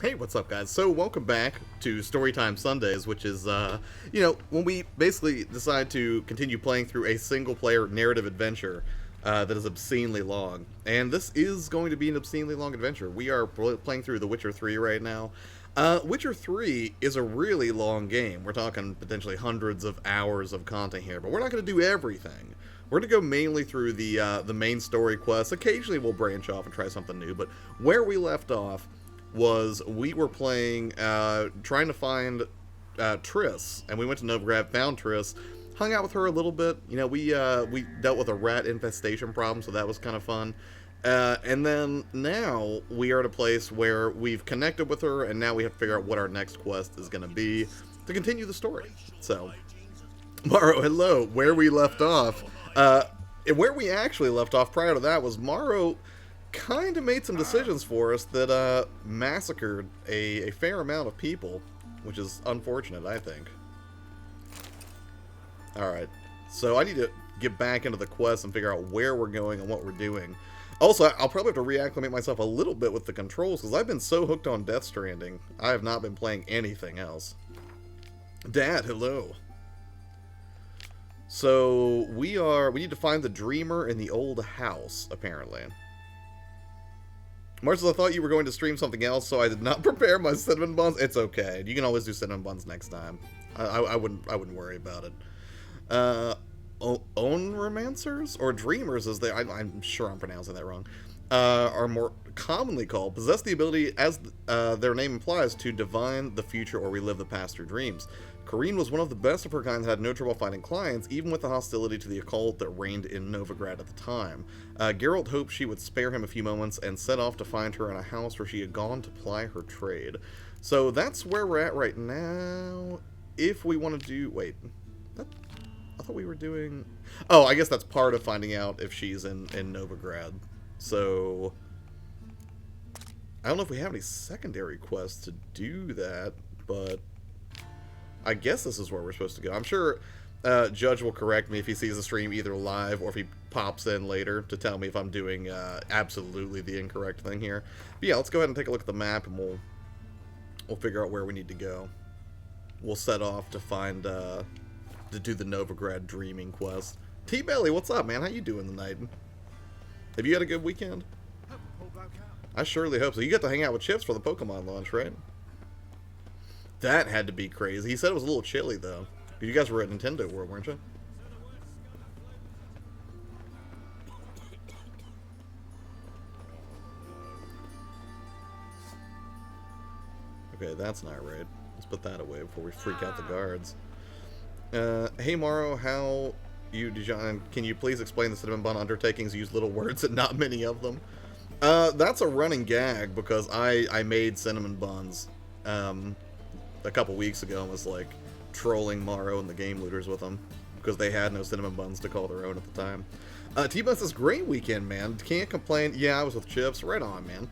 Hey, what's up, guys? So, welcome back to Storytime Sundays, which is, when we basically decide to continue playing through a single-player narrative adventure that is obscenely long. And this is going to be an obscenely long adventure. We are playing through The Witcher 3 right now. Witcher 3 is a really long game. We're talking potentially hundreds of hours of content here, but we're not going to do everything. We're going to go mainly through the main story quests. Occasionally we'll branch off and try something new, but where we left off was we were playing, trying to find Triss, and we went to Novigrad, found Triss, hung out with her a little bit. You know, we dealt with a rat infestation problem, so that was kind of fun. And then now we are at a place where we've connected with her, and now we have to figure out what our next quest is going to be to continue the story. So, Morrow, hello. Where we left off, and where we actually left off prior to that was Morrow kind of made some decisions for us that massacred a fair amount of people, which is unfortunate, I think. Alright, so I need to get back into the quest and figure out where we're going and what we're doing. Also, I'll probably have to reacclimate myself a little bit with the controls, because I've been so hooked on Death Stranding, I have not been playing anything else. Dad, hello. So, we need to find the Dreamer in the old house, apparently. Marcel, I thought you were going to stream something else, so I did not prepare my cinnamon buns. It's okay. You can always do cinnamon buns next time. I wouldn't worry about it. Onromancers, or dreamers, as I'm sure I'm pronouncing that wrong, are more commonly called, possess the ability, as their name implies, to divine the future or relive the past through dreams. Ciri was one of the best of her kind that had no trouble finding clients, even with the hostility to the occult that reigned in Novigrad at the time. Geralt hoped she would spare him a few moments and set off to find her in a house where she had gone to ply her trade. So that's where we're at right now. If we want to do... Wait. I thought we were doing... Oh, I guess that's part of finding out if she's in Novigrad. So... I don't know if we have any secondary quests to do that, but... I guess this is where we're supposed to go. I'm sure Judge will correct me if he sees the stream either live or if he pops in later to tell me if I'm doing absolutely the incorrect thing here. But yeah, let's go ahead and take a look at the map and we'll figure out where we need to go. We'll set off to find to do the Novigrad Dreaming quest. T-Belly, what's up, man? How you doing tonight? Have you had a good weekend? I surely hope so. You got to hang out with Chips for the Pokemon launch, right? That had to be crazy. He said it was a little chilly, though. You guys were at Nintendo World, weren't you? Okay, that's not right. Let's put that away before we freak out the guards. Hey, Morrow, how you... Can you please explain the cinnamon bun undertakings? Use little words and not many of them. That's a running gag, because I made cinnamon buns, a couple weeks ago and was like trolling Morrow and the game looters with them because they had no cinnamon buns to call their own at the time. T-Bus says, great weekend, man. Can't complain. Yeah, I was with Chips. Right on, man.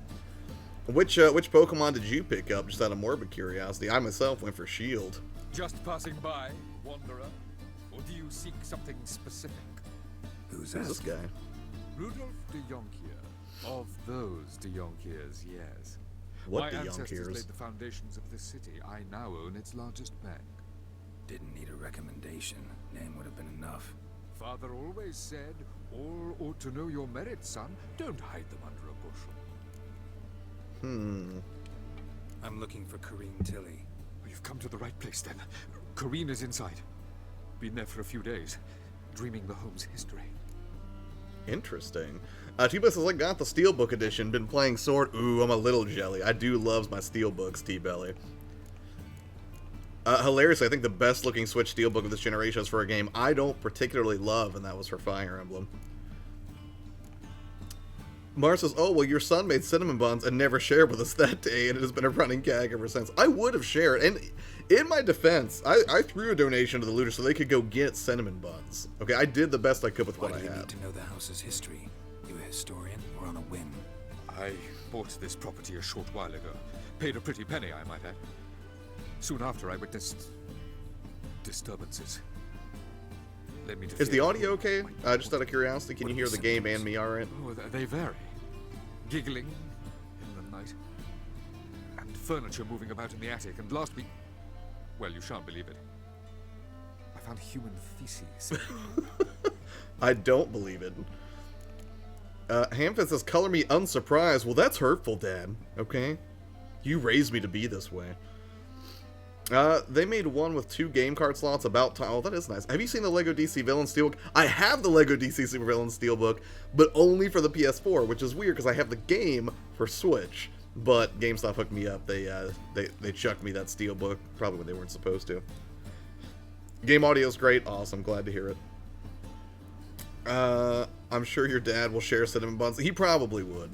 Which Pokemon did you pick up, just out of morbid curiosity? I myself went for Shield. Just passing by, wanderer? Or do you seek something specific? Who's this guy? Rudolph de Jonkier. Of those de Jonkiers, yes. What My de ancestors Jonkiers? laid the foundations of this city. I now own its largest bank. Didn't need a recommendation. Name would have been enough. Father always said, all ought to know your merits, son. Don't hide them under a bushel. I'm looking for Ciri Tilly. You've come to the right place, then. Ciri is inside. Been there for a few days, dreaming the home's history. Interesting. T-Bus says, I got the Steelbook edition, been playing Sword. Ooh, I'm a little jelly. I do love my Steelbooks, T-Belly. Hilariously, I think the best looking Switch Steelbook of this generation is for a game I don't particularly love, and that was for Fire Emblem. Mars says, oh, well, your son made cinnamon buns and never shared with us that day, and it has been a running gag ever since. I would have shared, and in my defense, I threw a donation to the looters so they could go get cinnamon buns. Okay, I did the best I could with what I Why do you had. need to know the house's history? You a historian or on a whim? I bought this property a short while ago. Paid a pretty penny, I might add. Soon after, I witnessed disturbances. Led me to Is the fear audio okay? Just out of curiosity, can you hear the game and me alright? Oh, they vary. Giggling in the night. and furniture moving about in the attic, and last week... Well, you shan't believe it. I found human feces. I don't believe it. Hamfin says, color me unsurprised. Well, that's hurtful, Dad. Okay? You raised me to be this way. They made one with 2 game card slots about time. Oh, that is nice. Have you seen the LEGO DC Villain Steelbook? I have the LEGO DC Super Villain Steelbook, but only for the PS4, which is weird because I have the game for Switch. But GameStop hooked me up. They chucked me that Steelbook, probably when they weren't supposed to. Game audio is great. Awesome. Glad to hear it. I'm sure your dad will share cinnamon buns. He probably would.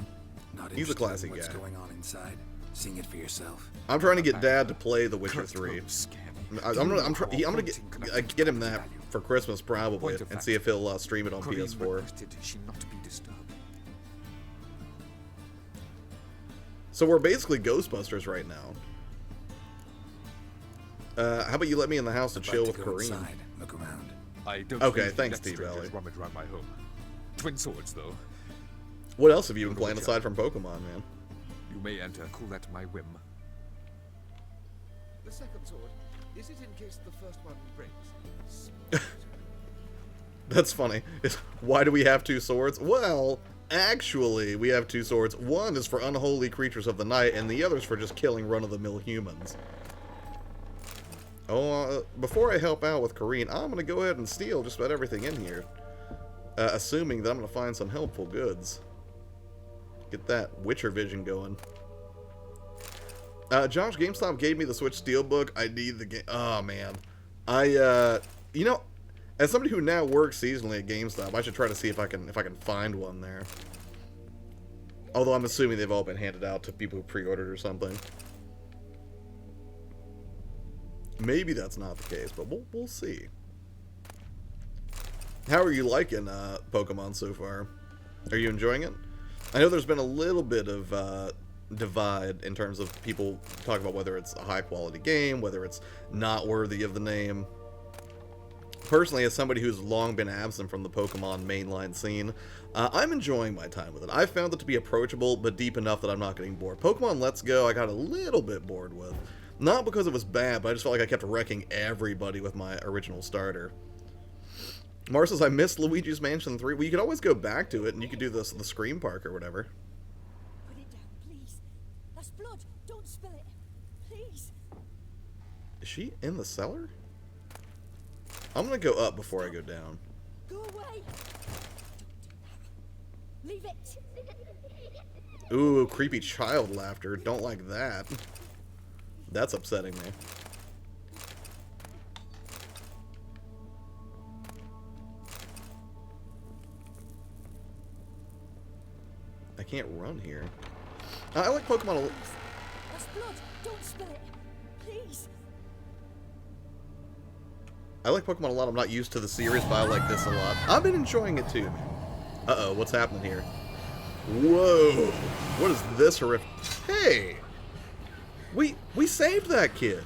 He's a classy guy. What's going on inside? Seeing it for yourself. I'm trying to get Dad to play The Witcher 3. I'm gonna get him that for Christmas probably, and see if he'll stream it on PS4. So we're basically Ghostbusters right now. How about you let me in the house to chill with Kareem? Look around. I don't okay, thanks, T-Valley. Rummage around my home. Twin swords, though. What else have you been playing aside from Pokemon, man? You may enter. Call that my whim. The second sword, is it in case the first one breaks? That's funny. Why do we have 2 swords? Well, actually, we have 2 swords. One is for unholy creatures of the night, and the other is for just killing run-of-the-mill humans. Oh, before I help out with Kareen, I'm going to go ahead and steal just about everything in here. Assuming that I'm going to find some helpful goods. Get that Witcher vision going. Josh, GameStop gave me the Switch Steelbook. I need the game. Oh, man. You know, as somebody who now works seasonally at GameStop, I should try to see if I can find one there. Although I'm assuming they've all been handed out to people who pre-ordered or something. Maybe that's not the case, but we'll see. How are you liking Pokemon so far? Are you enjoying it? I know there's been a little bit of divide in terms of people talking about whether it's a high-quality game, whether it's not worthy of the name. Personally, as somebody who's long been absent from the Pokemon mainline scene, I'm enjoying my time with it. I found it to be approachable, but deep enough that I'm not getting bored. Pokemon Let's Go, I got a little bit bored with. Not because it was bad, but I just felt like I kept wrecking everybody with my original starter. Mars says, I missed Luigi's Mansion 3. Well, you could always go back to it, and you could do the Scream Park or whatever. Put it down, please. That's blood. Don't spill it. Please. Is she in the cellar? I'm gonna go up before I go down. Go away. Leave it. Ooh, creepy child laughter. Don't like that. That's upsetting me. I can't run here. I like Pokemon a lot. That's blood. Don't spill it. Please. I like Pokemon a lot. I'm not used to the series, but I like this a lot. I've been enjoying it too, man. Uh-oh, what's happening here? Whoa! What is this horrific? Hey! We saved that kid.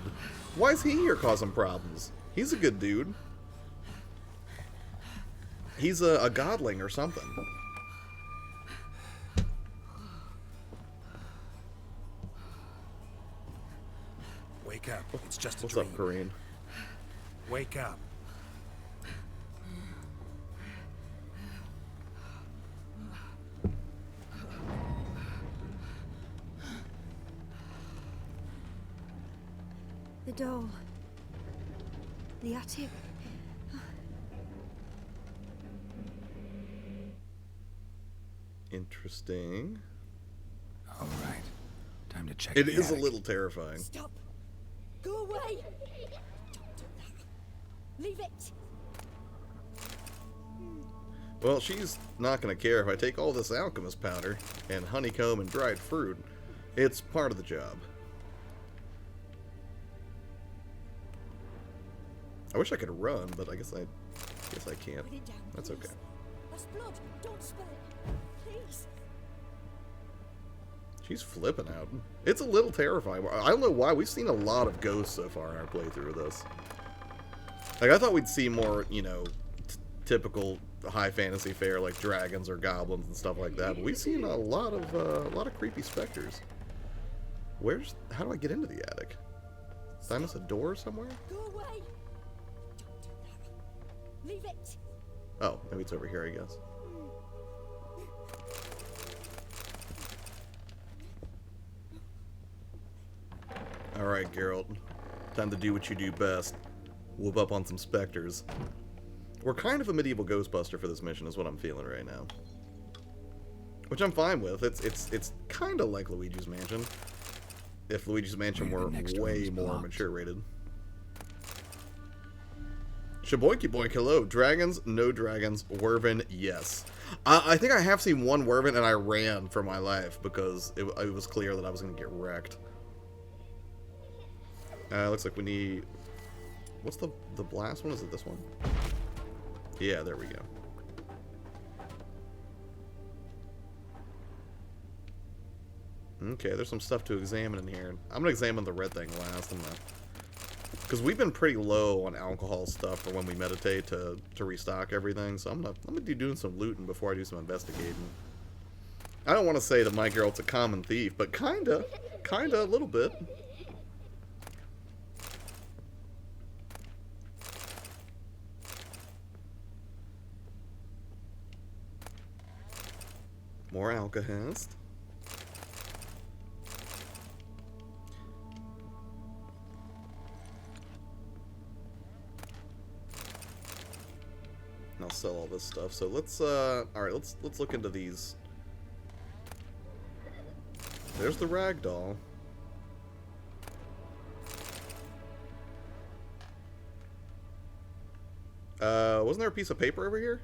Why is he here causing problems? He's a good dude. He's a godling or something. Wake up. It's just a What's dream. up, Kareem? Wake up. The door. The attic. Interesting. All right. Time to check It the is a attic. little terrifying. Stop. Go away. Don't do that. Leave it. Well, she's not going to care if I take all this alchemist powder and honeycomb and dried fruit. It's part of the job. I wish I could run, but I guess I can't. Put it down, That's please. okay. That's blood. Don't spill it. Please. She's flipping out. It's a little terrifying. I don't know why. We've seen a lot of ghosts so far in our playthrough of this. Like, I thought we'd see more, you know, typical high fantasy fare like dragons or goblins and stuff like that. But we've seen a lot of creepy specters. How do I get into the attic? Did I miss a door somewhere? Go away! Don't do that. Leave it! Oh, maybe it's over here, I guess. Alright, Geralt. Time to do what you do best. Whoop up on some specters. We're kind of a medieval Ghostbuster for this mission, is what I'm feeling right now. Which I'm fine with. It's kind of like Luigi's Mansion. If Luigi's Mansion were way more mature rated. Shaboinky boink, hello. Dragons, no dragons. Werven, yes. I think I have seen one Werven and I ran for my life because it was clear that I was going to get wrecked. Looks like we need... What's the blast one? Is it this one? Yeah, there we go. Okay, there's some stuff to examine in here. I'm going to examine the red thing last. Because we've been pretty low on alcohol stuff for when we meditate to restock everything. So I'm gonna be doing some looting before I do some investigating. I don't want to say that my Geralt's a common thief, but kinda a little bit. More alkahest. I'll sell all this stuff. So let's alright, let's look into these. There's the ragdoll. Wasn't there a piece of paper over here?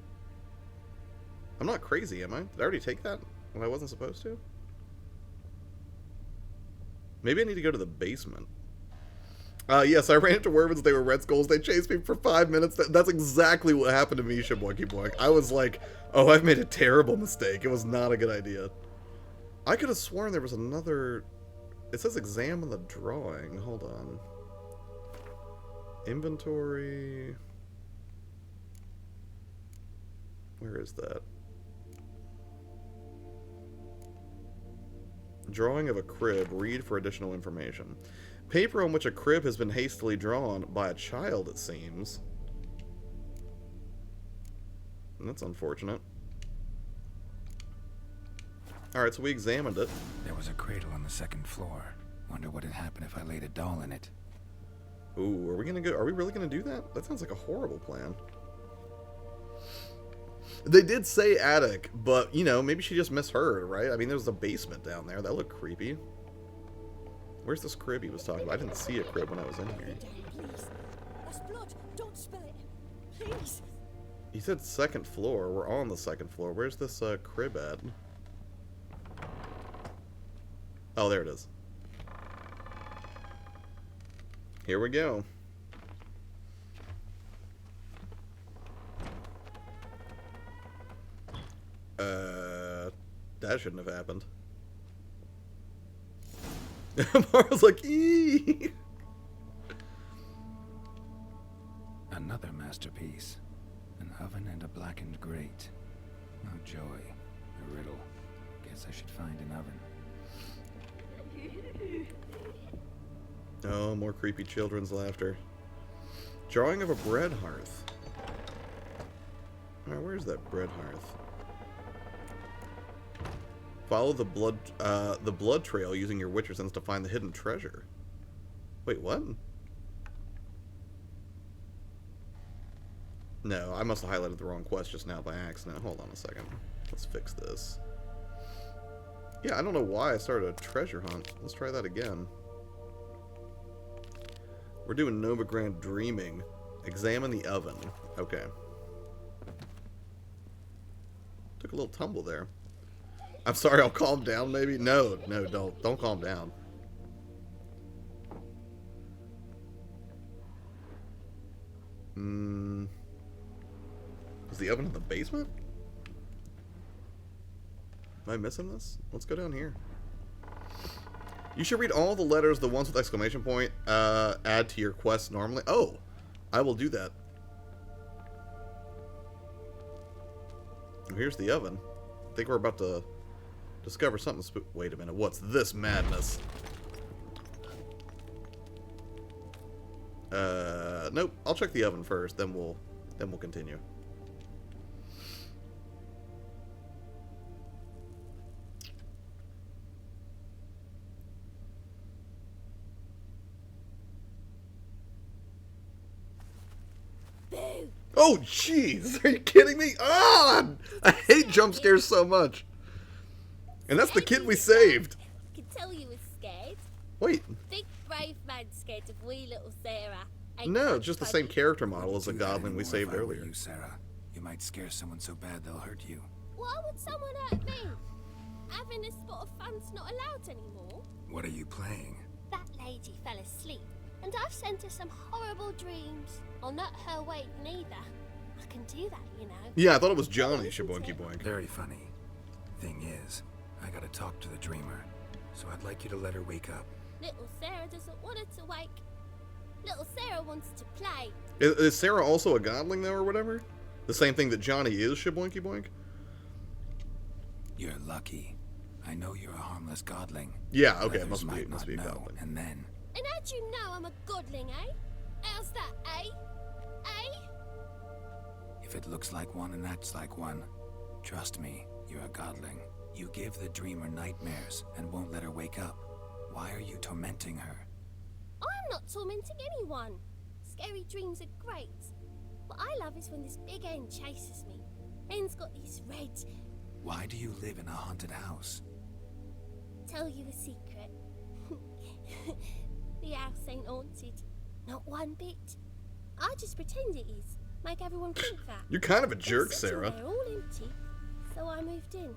I'm not crazy, am I? Did I already take that when I wasn't supposed to? Maybe I need to go to the basement. Yes, I ran into Wervins. They were Red Skulls. They chased me for 5 minutes. That's exactly what happened to me, Shaboinky Boink. I was like, oh, I've made a terrible mistake. It was not a good idea. I could have sworn there was another... It says examine the drawing. Hold on. Inventory... Where is that? Drawing of a crib. Read for additional information. Paper on which a crib has been hastily drawn by a child, it seems. And that's unfortunate. Alright, so we examined it. There was a cradle on the second floor. Wonder what had happened if I laid a doll in it. Ooh, are we really gonna do that? That sounds like a horrible plan. They did say attic, but, you know, maybe she just misheard, right? I mean, there's a basement down there. That looked creepy. Where's this crib he was talking about? I didn't see a crib when I was in here. Please. That's blood. Don't spill it. Please. He said second floor. We're on the second floor. Where's this crib at? Oh, there it is. Here we go. That shouldn't have happened. Mara's like, eee! Another masterpiece. An oven and a blackened grate. Oh, joy. A riddle. Guess I should find an oven. Oh, more creepy children's laughter. Drawing of a bread hearth. Alright, where's that bread hearth? Follow the blood trail using your Witcher sense to find the hidden treasure. Wait, what? No, I must have highlighted the wrong quest just now by accident. Hold on a second. Let's fix this. Yeah, I don't know why I started a treasure hunt. Let's try that again. We're doing Novigrad Dreaming. Examine the oven. Okay. Took a little tumble there. I'm sorry, I'll calm down maybe? No, don't. Don't calm down. Is the oven in the basement? Am I missing this? Let's go down here. You should read all the letters, the ones with exclamation point, add to your quest normally. Oh, I will do that. Here's the oven. I think we're about to discover something wait a minute, what's this madness? Nope. I'll check the oven first, then we'll continue. Boo! Oh, jeez! Are you kidding me? Ah! I hate jump scares so much. And that's the kid we saved. I can tell you was scared. Wait, Big brave man scared of wee little Sarah. no, just the same character model as the Do that goblin we anymore saved if I were earlier. You, Sarah. You might scare someone so bad they'll hurt you. Why would someone hurt me? Having a spot of fun's not allowed anymore. What are you playing? That lady fell asleep, and I've sent her some horrible dreams. I'll not her awake neither. I can do that, you know. Yeah, I thought it was Johnny, Shaboinky Boink. Very funny. Thing is, I gotta talk to the dreamer, so I'd like you to let her wake up. Little Sarah doesn't want her to wake. Little Sarah wants to play. Is Sarah also a godling, though, or whatever? The same thing that Johnny is, Shaboinky Boink? You're lucky. I know you're a harmless godling. Yeah, okay, Others it might must be a not know, godling. And then, And how'd you know I'm a godling, eh? How's that, eh? Eh? if it looks like one and acts like one, trust me, you're a godling. You give the dreamer nightmares and won't let her wake up. Why are you tormenting her? I'm not tormenting anyone. Scary dreams are great. What I love is when this big hen chases me. Hen's got these red... Why do you live in a haunted house? Tell you a secret. The house ain't haunted. Not one bit. I just pretend it is. Make everyone think that. You're kind of a jerk, It's sitting Sarah. there all empty. So I moved in.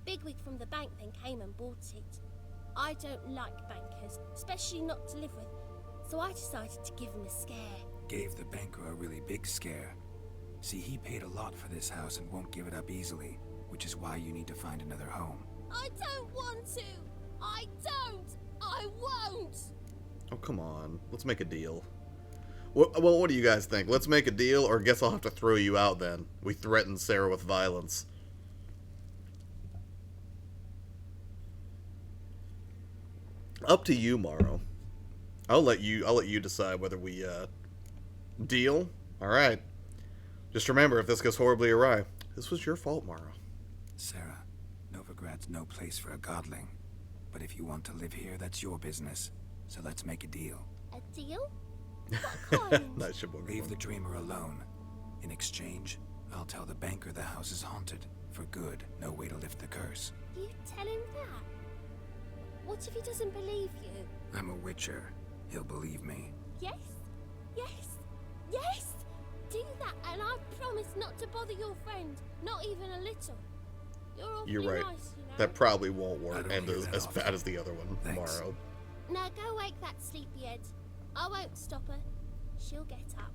Bigwig from the bank then came and bought it. I don't like bankers, especially not to live with. So I decided to give him a scare. Gave the banker a really big scare. See, he paid a lot for this house and won't give it up easily, which is why you need to find another home. I don't want to. I don't. I won't. Oh, come on. Let's make a deal. Well, what do you guys think? Let's make a deal, or guess I'll have to throw you out then. We threatened Sarah with violence. Up to you, Morrow. I'll let you decide whether we deal. All right. Just remember, if this goes horribly awry, this was your fault, Morrow. Sarah, Novigrad's no place for a godling. But if you want to live here, that's your business. So let's make a deal. A deal? What kind? Nice, Shaboinky Leave Boink. the dreamer alone. In exchange, I'll tell the banker the house is haunted. For good, no way to lift the curse. You tell him that? What if he doesn't believe you? I'm a witcher. He'll believe me. Yes? Yes? Yes? Do that, and I promise not to bother your friend. Not even a little. You're awfully You're right. nice, you know. That probably won't I work, don't and hear is that as often. bad as the other one, Thanks. Morrow. Now go wake that sleepyhead. I won't stop her. She'll get up.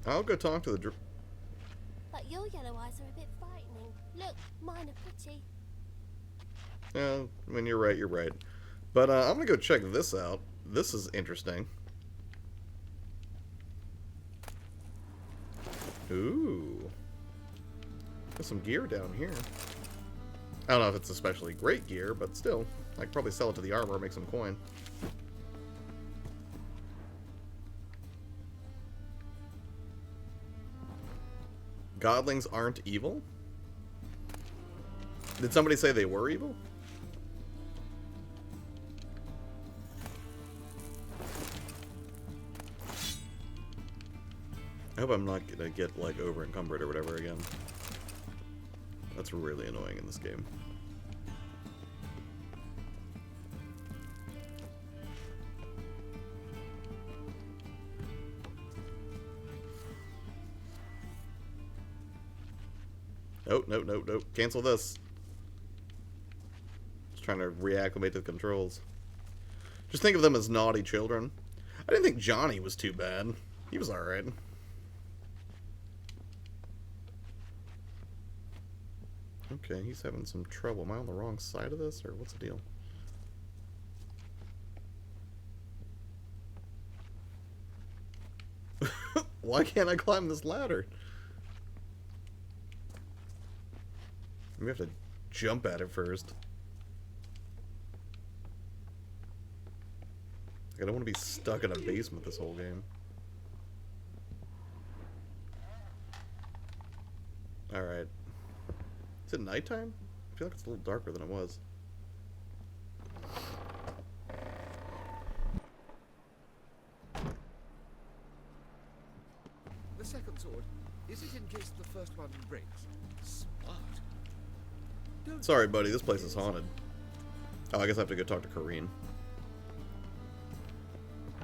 I'll go talk to the But your yellow eyes are a bit frightening. Look, mine are pretty. Yeah, I mean, you're right, you're right. But I'm gonna go check this out. This is interesting. Ooh. There's some gear down here. I don't know if it's especially great gear, but still. I could probably sell it to the armor, make some coin. Godlings aren't evil? Did somebody say they were evil? I hope I'm not gonna get, like, over encumbered or whatever again. That's really annoying in this game. Nope, nope, nope, nope. Cancel this. Just trying to reacclimate to the controls. Just think of them as naughty children. I didn't think Johnny was too bad. He was alright. Okay, he's having some trouble. Am I on the wrong side of this, or what's the deal? Why can't I climb this ladder? We have to jump at it first. I don't want to be stuck in a basement this whole game. Alright. Is it nighttime? I feel like it's a little darker than it was. The second sword, is it in case the first one breaks? Smart. Don't Sorry, buddy, this place is haunted. Oh, I guess I have to go talk to Kareen.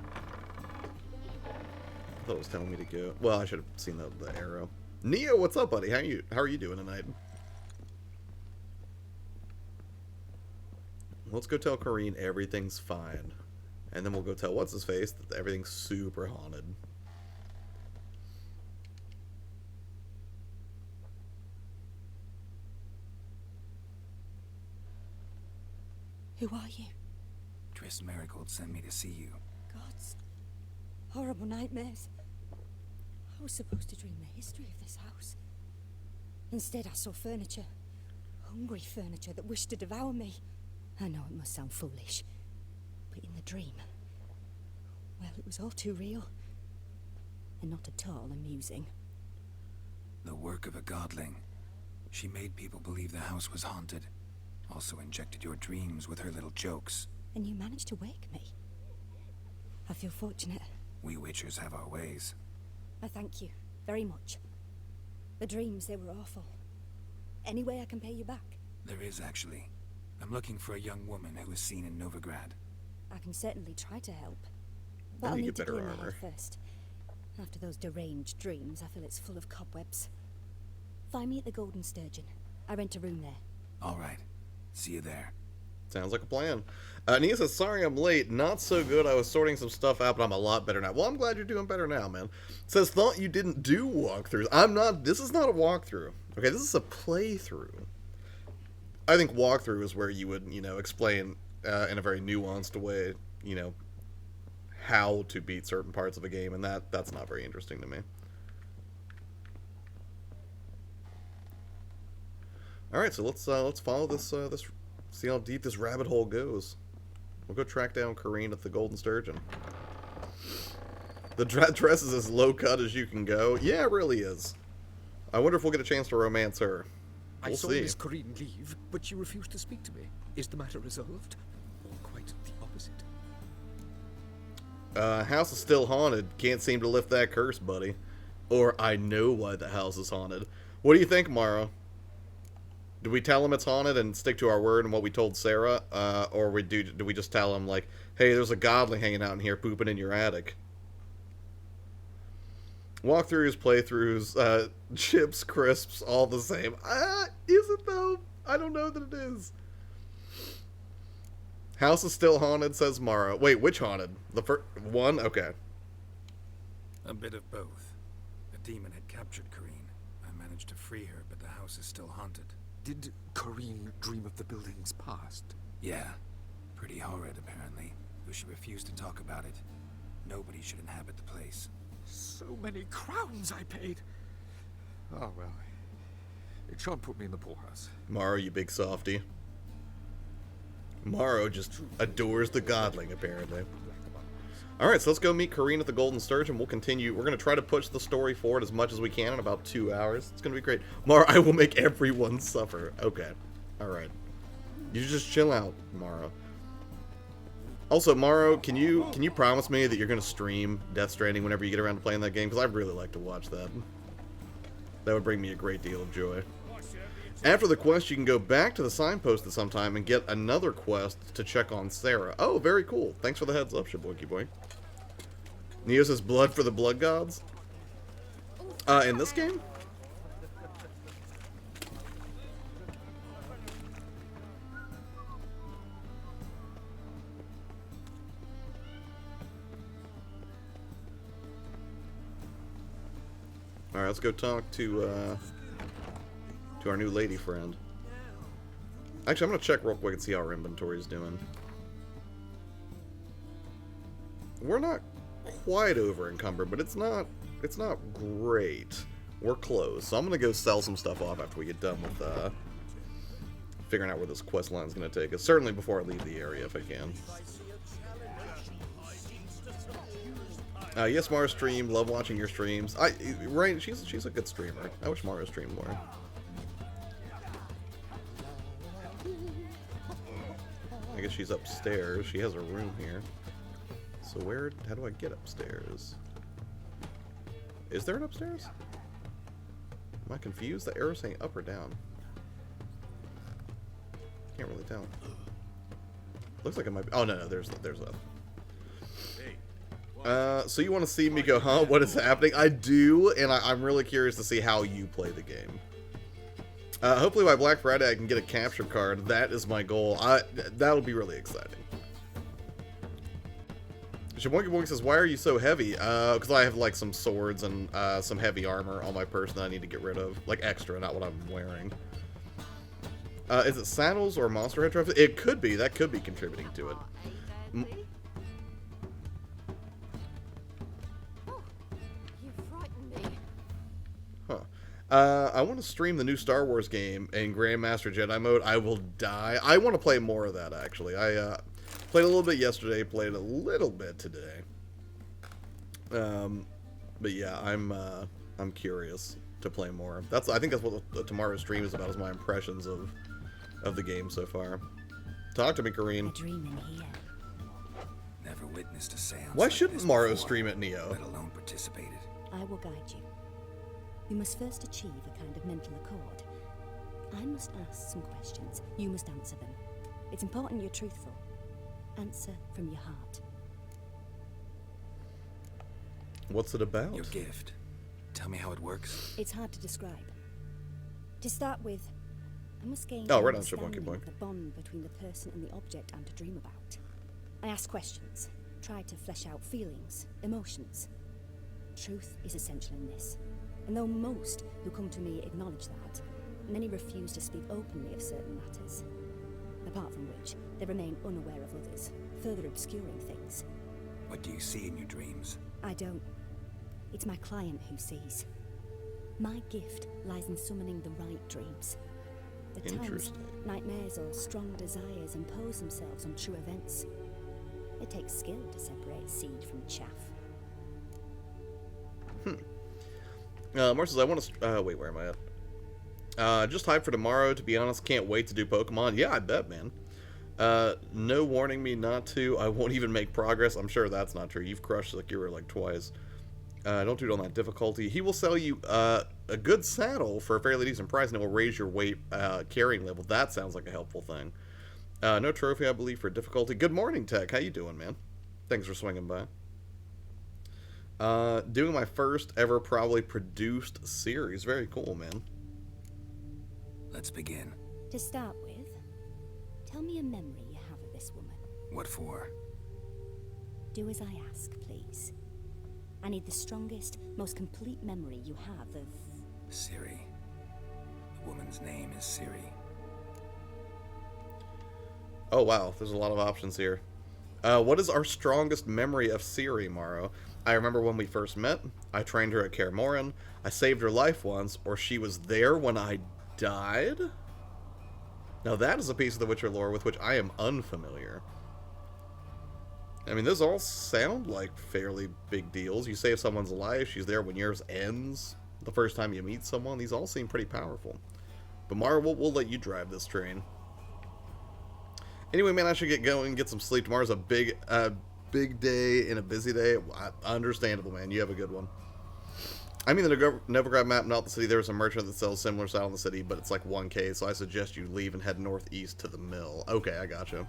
I thought it was telling me to go. Well, I should have seen the arrow. Neo, what's up, buddy? How are you doing tonight? Let's go tell Kareen everything's fine. And then we'll go tell what's-his-face that everything's super haunted. Who are you? Triss Merigold sent me to see you. Gods. Horrible nightmares. I was supposed to dream the history of this house. Instead, I saw furniture. Hungry furniture that wished to devour me. I know it must sound foolish, but in the dream, well, it was all too real. And not at all amusing. The work of a godling. She made people believe the house was haunted. Also injected your dreams with her little jokes. And you managed to wake me. I feel fortunate. We witchers have our ways. I thank you very much. The dreams, they were awful. Any way I can pay you back? There is, actually. I'm looking for a young woman who was seen in Novigrad. I can certainly try to help. But I I'll need to need get to better clean my armor. head first. After those deranged dreams, I feel it's full of cobwebs. Find me at the Golden Sturgeon. I rent a room there. All right. See you there. Sounds like a plan. Nia says, sorry I'm late. Not so good. I was sorting some stuff out, but I'm a lot better now. Well, I'm glad you're doing better now, man. Says, thought you didn't do walkthroughs. I'm not. This is not a walkthrough. Okay, this is a playthrough. I think walkthrough is where you would, explain in a very nuanced way, how to beat certain parts of a game, and that's not very interesting to me. All right, so let's follow this see how deep this rabbit hole goes. We'll go track down Kareen at the Golden Sturgeon. The dress is as low cut as you can go. Yeah, it really is. I wonder if we'll get a chance to romance her. I We'll saw see. Miss Corrine leave, but she refused to speak to me. Is the matter resolved? Or quite the opposite? House is still haunted. Can't seem to lift that curse, buddy. Or I know why the house is haunted. What do you think, Mara? Do we tell him it's haunted and stick to our word and what we told Sarah? Or do we just tell him, like, hey, there's a godling hanging out in here pooping in your attic? Walkthroughs, playthroughs, chips, crisps, all the same. Is it though? I don't know that it is. House is still haunted, says Mara. Wait, which haunted? The first one? Okay. A bit of both. A demon had captured Corrine. I managed to free her, but the house is still haunted. Did Corrine dream of the building's past? Yeah. Pretty horrid, apparently. Though she refused to talk about it. Nobody should inhabit the place. So many crowns I paid. Oh, well. It shan't put me in the poorhouse. Maro, you big softy. Maro just adores the godling, apparently. Alright, so let's go meet Kareen at the Golden Sturgeon. We'll continue. We're going to try to push the story forward as much as we can in about 2 hours. It's going to be great. Maro, I will make everyone suffer. Okay. Alright. You just chill out, Maro. Also, Maro, can you promise me that you're going to stream Death Stranding whenever you get around to playing that game? Because I'd really like to watch that. That would bring me a great deal of joy. After the quest, you can go back to the signpost at some time and get another quest to check on Sarah. Oh, very cool. Thanks for the heads up, Shaboyki boy. Neo says blood for the blood gods. In this game? Alright, let's go talk to our new lady friend. Actually, I'm gonna check real quick and see how our inventory is doing. We're not quite over encumbered, but it's not great. We're close, so I'm gonna go sell some stuff off after we get done with figuring out where this quest line is gonna take us. Certainly before I leave the area, if I can. Yes, Mara stream. Love watching your streams. Right, she's a good streamer. I wish Mara streamed more. I guess she's upstairs. She has a room here. So how do I get upstairs? Is there an upstairs? Am I confused? The arrow's saying up or down? Can't really tell. Looks like it might be. Oh, no, there's a. So you want to see me go, huh? What is happening? I do, and I'm really curious to see how you play the game. Hopefully by Black Friday I can get a capture card. That is my goal. That'll be really exciting. Shaboinky Boink says, why are you so heavy? Because I have like some swords and some heavy armor on my person that I need to get rid of. Like extra, not what I'm wearing. Is it saddles or monster head trophies? It could be. That could be contributing to it. I want to stream the new Star Wars game in Grandmaster Jedi mode. I will die. I want to play more of that, actually. I played a little bit yesterday, played a little bit today. But yeah, I'm curious to play more. I think that's what tomorrow's stream is about, is my impressions of the game so far. Talk to me, Kareen. A dream in here. Never witnessed a seance. Why like shouldn't this Morrow before, stream at Neo? let alone participated. I will guide you. You must first achieve a kind of mental accord. I must ask some questions. You must answer them. It's important you're truthful. Answer from your heart. What's it about? Your gift. Tell me how it works. It's hard to describe. To start with, I must gain Oh, an right on, understanding Shaboinky Boink. of the bond between the person and the object I'm to dream about. I ask questions, try to flesh out feelings, emotions. Truth is essential in this. And though most who come to me acknowledge that, many refuse to speak openly of certain matters. Apart from which, they remain unaware of others, further obscuring things. What do you see in your dreams? I don't. It's my client who sees. My gift lies in summoning the right dreams. At times, Interesting. nightmares or strong desires impose themselves on true events. It takes skill to separate seed from chaff. Mark says, I want to... wait, where am I at? Just hyped for tomorrow, to be honest. Can't wait to do Pokemon. Yeah, I bet, man. No warning me not to. I won't even make progress. I'm sure that's not true. You've crushed Sakura like twice. Don't do it on that difficulty. He will sell you a good saddle for a fairly decent price, and it will raise your weight carrying level. That sounds like a helpful thing. No trophy, I believe, for difficulty. Good morning, Tech. How you doing, man? Thanks for swinging by. Doing my first ever probably produced series. Very cool, man. Let's begin. To start with, tell me a memory you have of this woman. What for? Do as I ask, please. I need the strongest, most complete memory you have of... Ciri. The woman's name is Ciri. Oh, wow. There's a lot of options here. What is our strongest memory of Ciri, Morrow? I remember when we first met. I trained her at Kaer Morhen. I saved her life once, or she was there when I died? Now that is a piece of the Witcher lore with which I am unfamiliar. I mean, those all sound like fairly big deals. You save someone's life, she's there when yours ends. The first time you meet someone, these all seem pretty powerful. But Mara, we'll let you drive this train. Anyway, man, I should get going, get some sleep. Tomorrow's a big day and a busy day. Understandable, man. You have a good one. I mean, the Nevergrad map, not the city. There's a merchant that sells similar style in the city, but it's like 1K, so I suggest you leave and head northeast to the mill. Okay, I gotcha.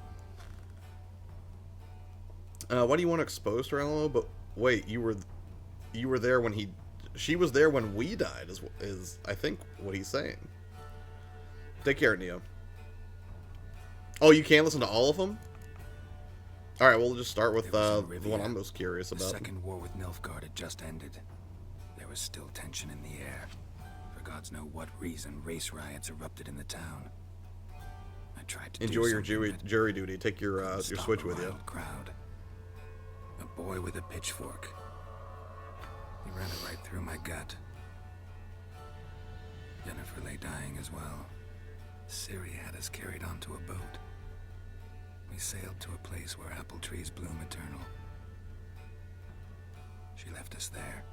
Why do you want to expose her, Alamo? But wait, you were there when she was there when we died, is I think what he's saying. Take care, Neo. Oh, you can't listen to all of them? Alright, we'll just start with the one I'm most curious about. The second war with Nilfgaard had just ended. There was still tension in the air. For gods know what reason, race riots erupted in the town. I tried to enjoy your jury duty. Take your switch with you. Crowd. A boy with a pitchfork. He ran it right through my gut. Yennifer lay dying as well. Ciri had us carried onto a boat. We sailed to a place where apple trees bloom eternal. She left us there.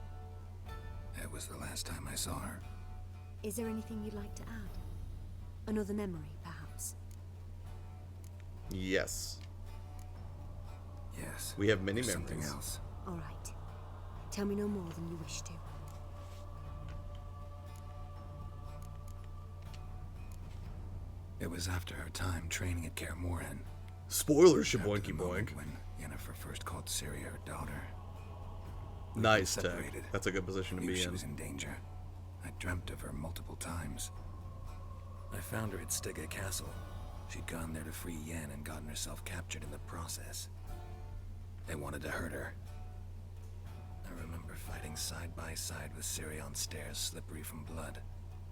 That was the last time I saw her. Is there anything you'd like to add? Another memory, perhaps? Yes. Yes. We have many there's memories. Something else. All right. Tell me no more than you wish to. It was after her time training at Kaer Morhen. Spoilers, After the shaboinky moment boink. when Yennifer first called Ciri her daughter. We Nice, were Tech. separated. That's a good position to Knew be she in. was in danger. I dreamt of her multiple times. I found her at Stiga Castle. She'd gone there to free Yen and gotten herself captured in the process. They wanted to hurt her. I remember fighting side by side with Ciri on stairs slippery from blood.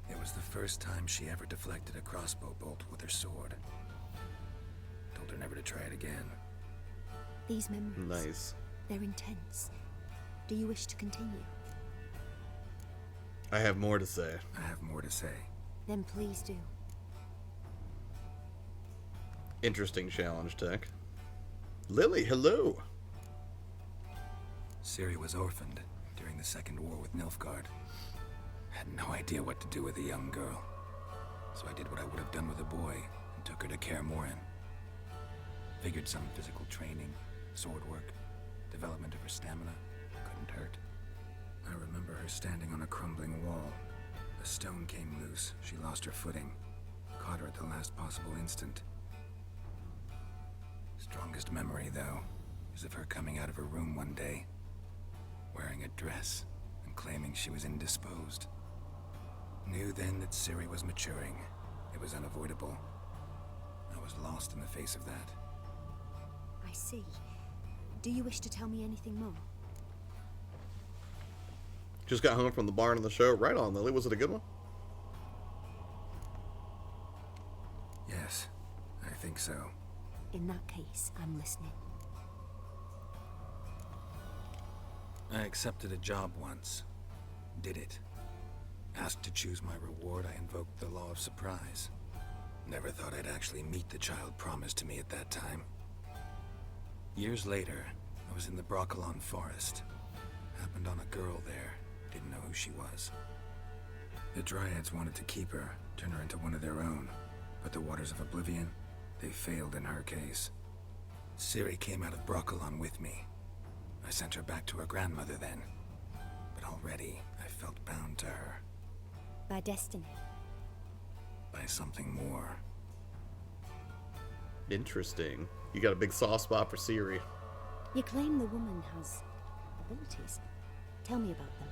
It was the first time she ever deflected a crossbow bolt with her sword. Told her never to try it again. These memories. Nice. They're intense. Do you wish to continue? I have more to say. I have more to say. Then please do. Interesting challenge, Tech. Lily, hello. Ciri was orphaned during the Second War with Nilfgaard. Had no idea what to do with a young girl. So I did what I would have done with a boy and took her to Kaer Morhen. Figured some physical training, sword work, development of her stamina couldn't hurt. I remember her standing on a crumbling wall. A stone came loose. She lost her footing. Caught her at the last possible instant. Strongest memory, though, is of her coming out of her room one day, wearing a dress and claiming she was indisposed. Knew then that Ciri was maturing. It was unavoidable. I was lost in the face of that. I see. Do you wish to tell me anything more? Just got home from the barn of the show. Right on, Lily. Was it a good one? Yes, I think so. In that case, I'm listening. I accepted a job once. Did it. Asked to choose my reward, I invoked the law of surprise. Never thought I'd actually meet the child promised to me at that time. Years later, I was in the Broccolon forest. Happened on a girl there. Didn't know who she was. The Dryads wanted to keep her, turn her into one of their own. But the Waters of Oblivion, they failed in her case. Ciri came out of Broccolon with me. I sent her back to her grandmother then. But already, I felt bound to her. By destiny. By something more. Interesting. You got a big soft spot for Ciri. You claim the woman has abilities. Tell me about them.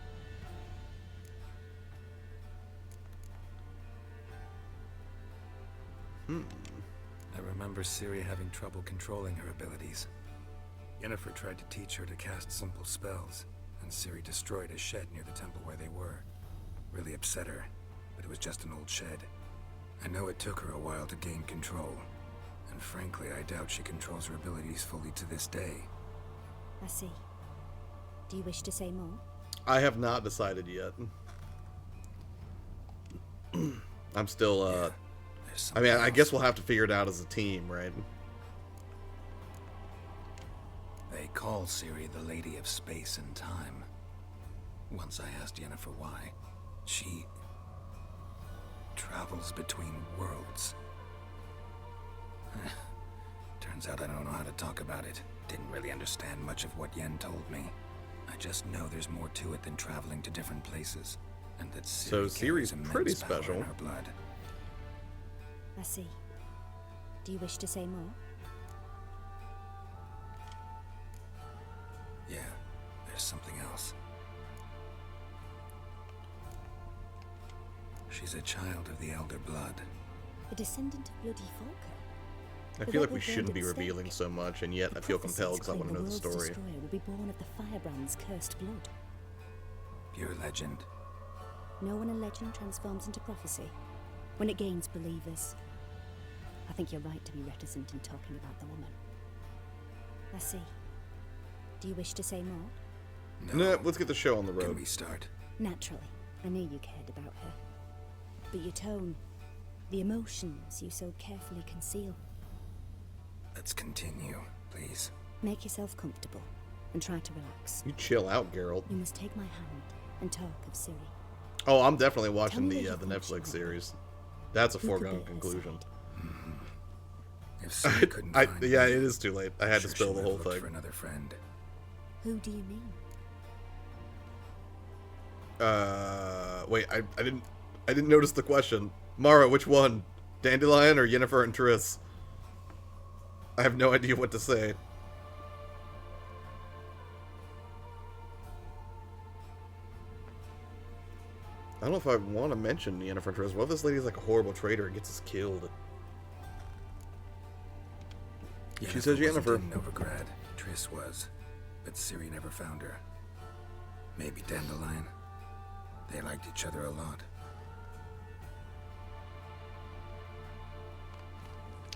I remember Ciri having trouble controlling her abilities. Yennifer tried to teach her to cast simple spells, and Ciri destroyed a shed near the temple where they were. Really upset her, but it was just an old shed. I know it took her a while to gain control, and frankly, I doubt she controls her abilities fully to this day. I see. Do you wish to say more? I have not decided yet. I'm still, There's I something mean, I else. guess we'll have to figure it out as a team, right? They call Ciri the Lady of Space and Time. Once I asked Yennifer why. She travels between worlds. Turns out I don't know how to talk about it. Didn't really understand much of what Yen told me. I just know there's more to it than traveling to different places, and that Ciri So carries Ciri's immense pretty power special. in her blood. I see. Do you wish to say more? Yeah, there's something else. She's a child of the Elder Blood. A descendant of Bloody Falker? I The feel like rebel we shouldn't be burned at revealing stake. so much, and yet The I feel prophecies compelled because I claim want to know the world's story. destroyer will be born of the Firebrand's cursed blood. Pure legend. Know when a legend transforms into prophecy? When it gains believers. I think you're right to be reticent in talking about the woman. I see. Do you wish to say more? No, let's get the show on the Can road. we start? Naturally. I knew you cared about her. But your tone, the emotions you so carefully conceal. Let's continue, please. Make yourself comfortable, and try to relax. You chill out, Geralt. You must take my hand and talk of Ciri. Oh, I'm definitely watching Tell me the what you think she Netflix might series. That's a Who could foregone be her conclusion. If Ciri couldn't find Yeah, me, it is too late. I had to sure spill she the would whole have looked thing. for another friend. Who do you mean? Wait, I didn't notice the question. Mara, which one? Dandelion or Yennefer and Triss? I have no idea what to say. I don't know if I want to mention Yennefer and Triss. What if this lady's like a horrible traitor and gets us killed? She says wasn't Yennefer. in Novigrad. Triss was, but Ciri never found her. Maybe Dandelion. They liked each other a lot.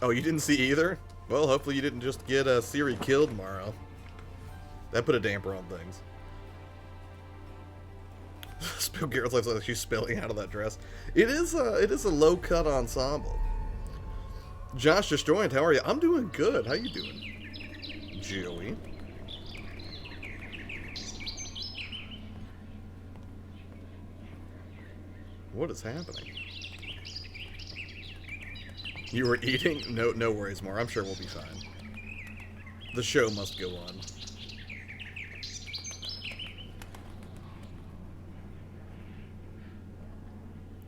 Oh, you didn't see either? Well, hopefully you didn't just get Ciri killed, Mara. That put a damper on things. Spill Garrett's life like she's spilling out of that dress. It is a low cut ensemble. Josh Disjoint, how are you? I'm doing good. How you doing, Joey? What is happening? You were eating? No worries, more. I'm sure we'll be fine. The show must go on.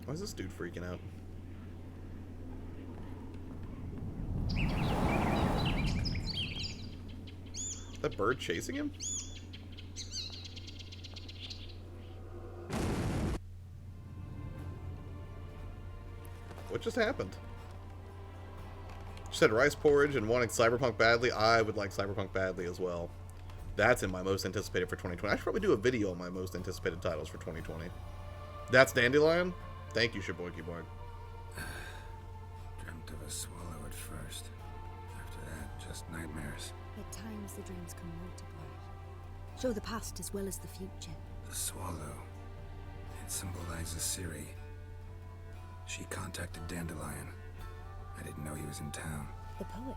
Why is this dude freaking out? That bird chasing him? What just happened? She said rice porridge and wanting Cyberpunk badly. I would like Cyberpunk badly as well. That's in my most anticipated for 2020. I should probably do a video on my most anticipated titles for 2020. That's Dandelion? Thank you, Shaboyki Boy. Dreamt of a swallow at first. After that, just nightmares. At times the dreams can multiply. Show the past as well as the future. The swallow. It symbolizes Ciri. She contacted Dandelion. I didn't know he was in town. The poet.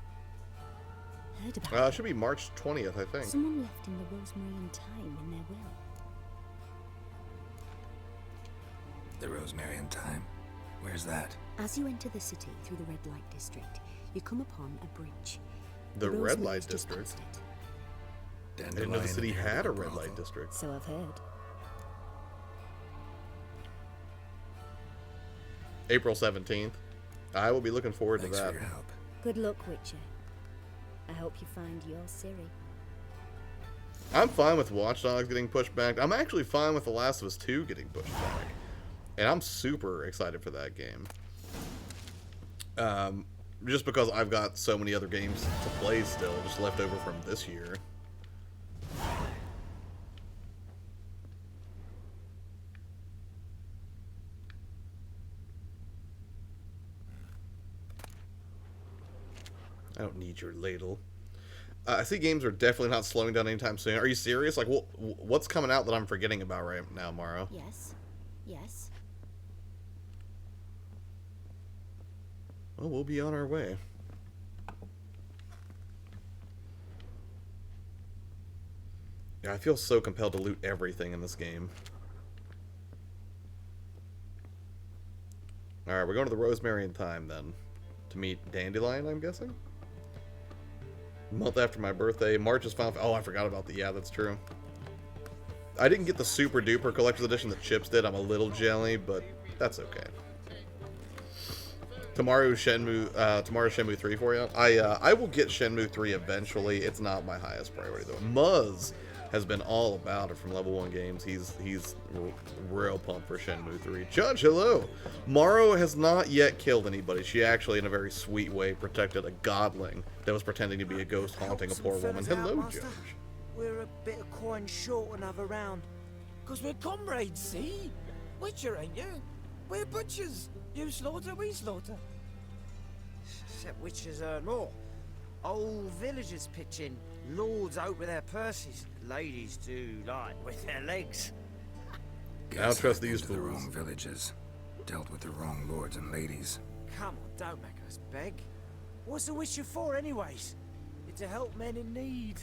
Heard about It should be March 20th, I think. Someone left in the Rosemary time in their will. The Rosemary Time? Where's that? As you enter the city through the red light district, you come upon a bridge. The red Rosemary light is just district? past it. I didn't know the city had a red light district. So I've heard. April 17th. I will be looking forward Thanks to for that. your help. Good luck, Witcher. I hope you find your Ciri. I'm fine with Watch Dogs getting pushed back. I'm actually fine with The Last of Us 2 getting pushed back. And I'm super excited for that game. Just because I've got so many other games to play still, just left over from this year. I don't need your ladle. I see games are definitely not slowing down anytime soon. Are you serious? Like, what's coming out that I'm forgetting about right now, Mara? Yes. Yes. Well, we'll be on our way. Yeah, I feel so compelled to loot everything in this game. Alright, we're going to the Rosemary in time, then. To meet Dandelion, I'm guessing? A month after my birthday. March is Final Fantasy. Oh, I forgot about the... Yeah, that's true. I didn't get the super duper collector's edition that Chips did. I'm a little jelly, but that's okay. Tomorrow's Shenmue 3 for you. I will get Shenmue 3 eventually. It's not my highest priority though. Muzz has been all about it from Level 1 Games. He's real pumped for Shenmue 3. Judge, hello. Morrow has not yet killed anybody. She actually, in a very sweet way, protected a godling that was pretending to be a ghost haunting a poor woman. Hello, Judge. We're a bit of coin short another round. 'Cause we're comrades, see? Witcher, ain't you? We're butchers. You slaughter, we slaughter. Except witchers earn more. Old villagers pitch in. Lords out with their purses. Ladies do like with their legs. I don't trust I've these been to the fools. wrong villages. Dealt with the wrong lords and ladies. Come on, don't make us beg. What's a witcher for anyways? It's to help men in need.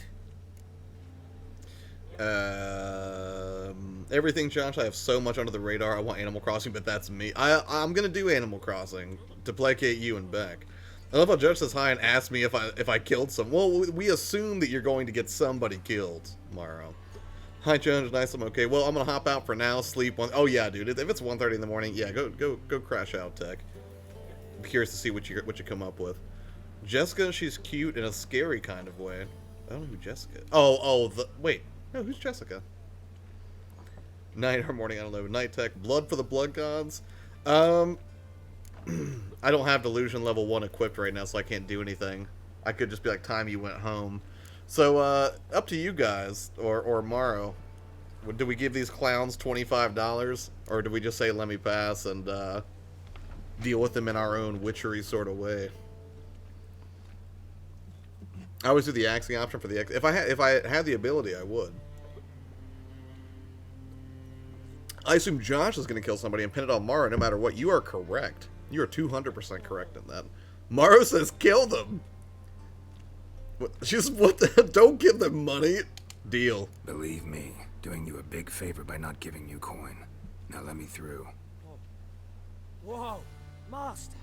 Everything, Josh. I have so much under the radar. I want Animal Crossing, but that's me. I'm gonna do Animal Crossing to placate you and Beck. I love how Judge says hi and asks me if I killed some. Well, we assume that you're going to get somebody killed, Morrow. Hi, Judge. Nice. I'm okay. Well, I'm gonna hop out for now. Sleep one. Oh yeah, dude. If it's 1:30 in the morning, yeah, go crash out, Tech. I'm curious to see what you come up with. Jessica, she's cute in a scary kind of way. I don't know who Jessica is. Wait. No, who's Jessica? Night or morning, I don't know. Night Tech. Blood for the Blood Gods. I don't have Delusion level 1 equipped right now, so I can't do anything. I could just be like, time you went home. So, up to you guys, or Morrow. Do we give these clowns $25? Or do we just say, let me pass, and, deal with them in our own witchery sort of way? I always do the axing option for the X. If I had the ability, I would. I assume Josh is going to kill somebody and pin it on Morrow no matter what. You are correct. You are 200% correct in that. Morrow says kill them. What the don't give them money. Deal. Believe me, doing you a big favor by not giving you coin. Now let me through. Whoa, Master.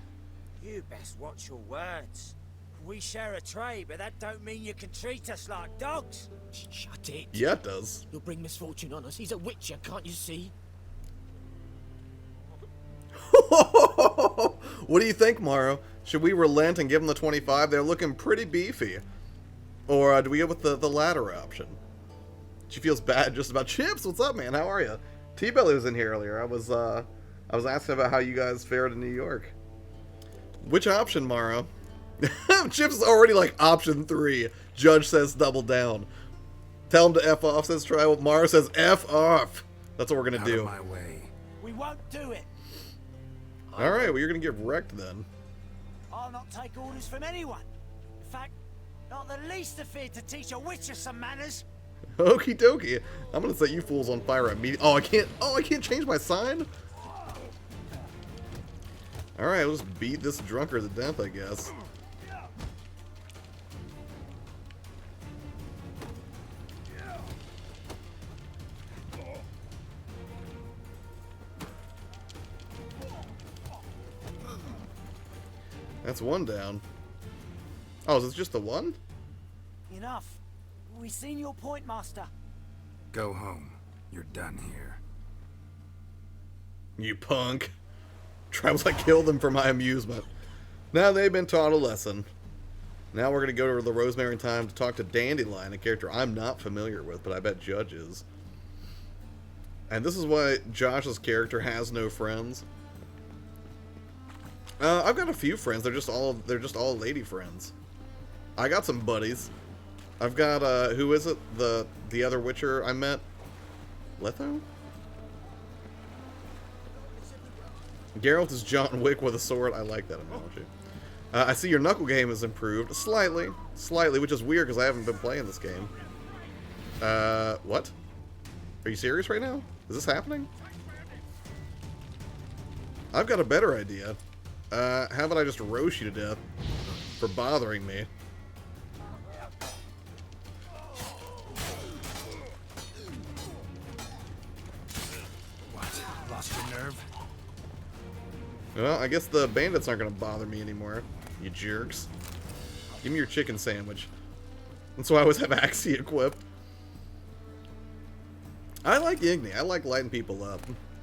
You best watch your words. We share a trade, but that don't mean you can treat us like dogs. Shut it. Yeah, it does. You'll bring misfortune on us. He's a witcher, can't you see? What do you think, Morrow? Should we relent and give them the 25? They're looking pretty beefy. Or do we go with the latter option? She feels bad just about Chips. What's up, man? How are you? T-Belly was in here earlier. I was asking about how you guys fared in New York. Which option, Morrow? Chips is already like option 3. Judge says double down. Tell him to F off, says Tribal. Morrow says F off. That's what we're gonna do. Out of my way. We won't do it. Alright, well you're gonna get wrecked then. I'll not take orders from anyone. In fact, not the least afeard to teach a witcher some manners. Okie dokie. I'm gonna set you fools on fire immediately. Oh, I can't change my sign? Alright, let's beat this drunkard to death, I guess. That's one down. Oh, is it just the one? Enough. We seen your point, Master. Go home. You're done here. You punk. Tribals, I killed them for my amusement. Now they've been taught a lesson. Now we're going to go to the Rosemary time to talk to Dandelion, a character I'm not familiar with, but I bet Judge is. And this is why Josh's character has no friends. I've got a few friends. They're just all lady friends. I got some buddies. I've got who is it? The other Witcher I met? Letho? Geralt is John Wick with a sword. I like that analogy. I see your knuckle game has improved slightly, which is weird because I haven't been playing this game. What? Are you serious right now? Is this happening? I've got a better idea. How about I just roast you to death for bothering me? What? Lost your nerve? Well, I guess the bandits aren't going to bother me anymore, you jerks. Give me your chicken sandwich. That's why I always have Axie equipped. I like Igni. I like lighting people up.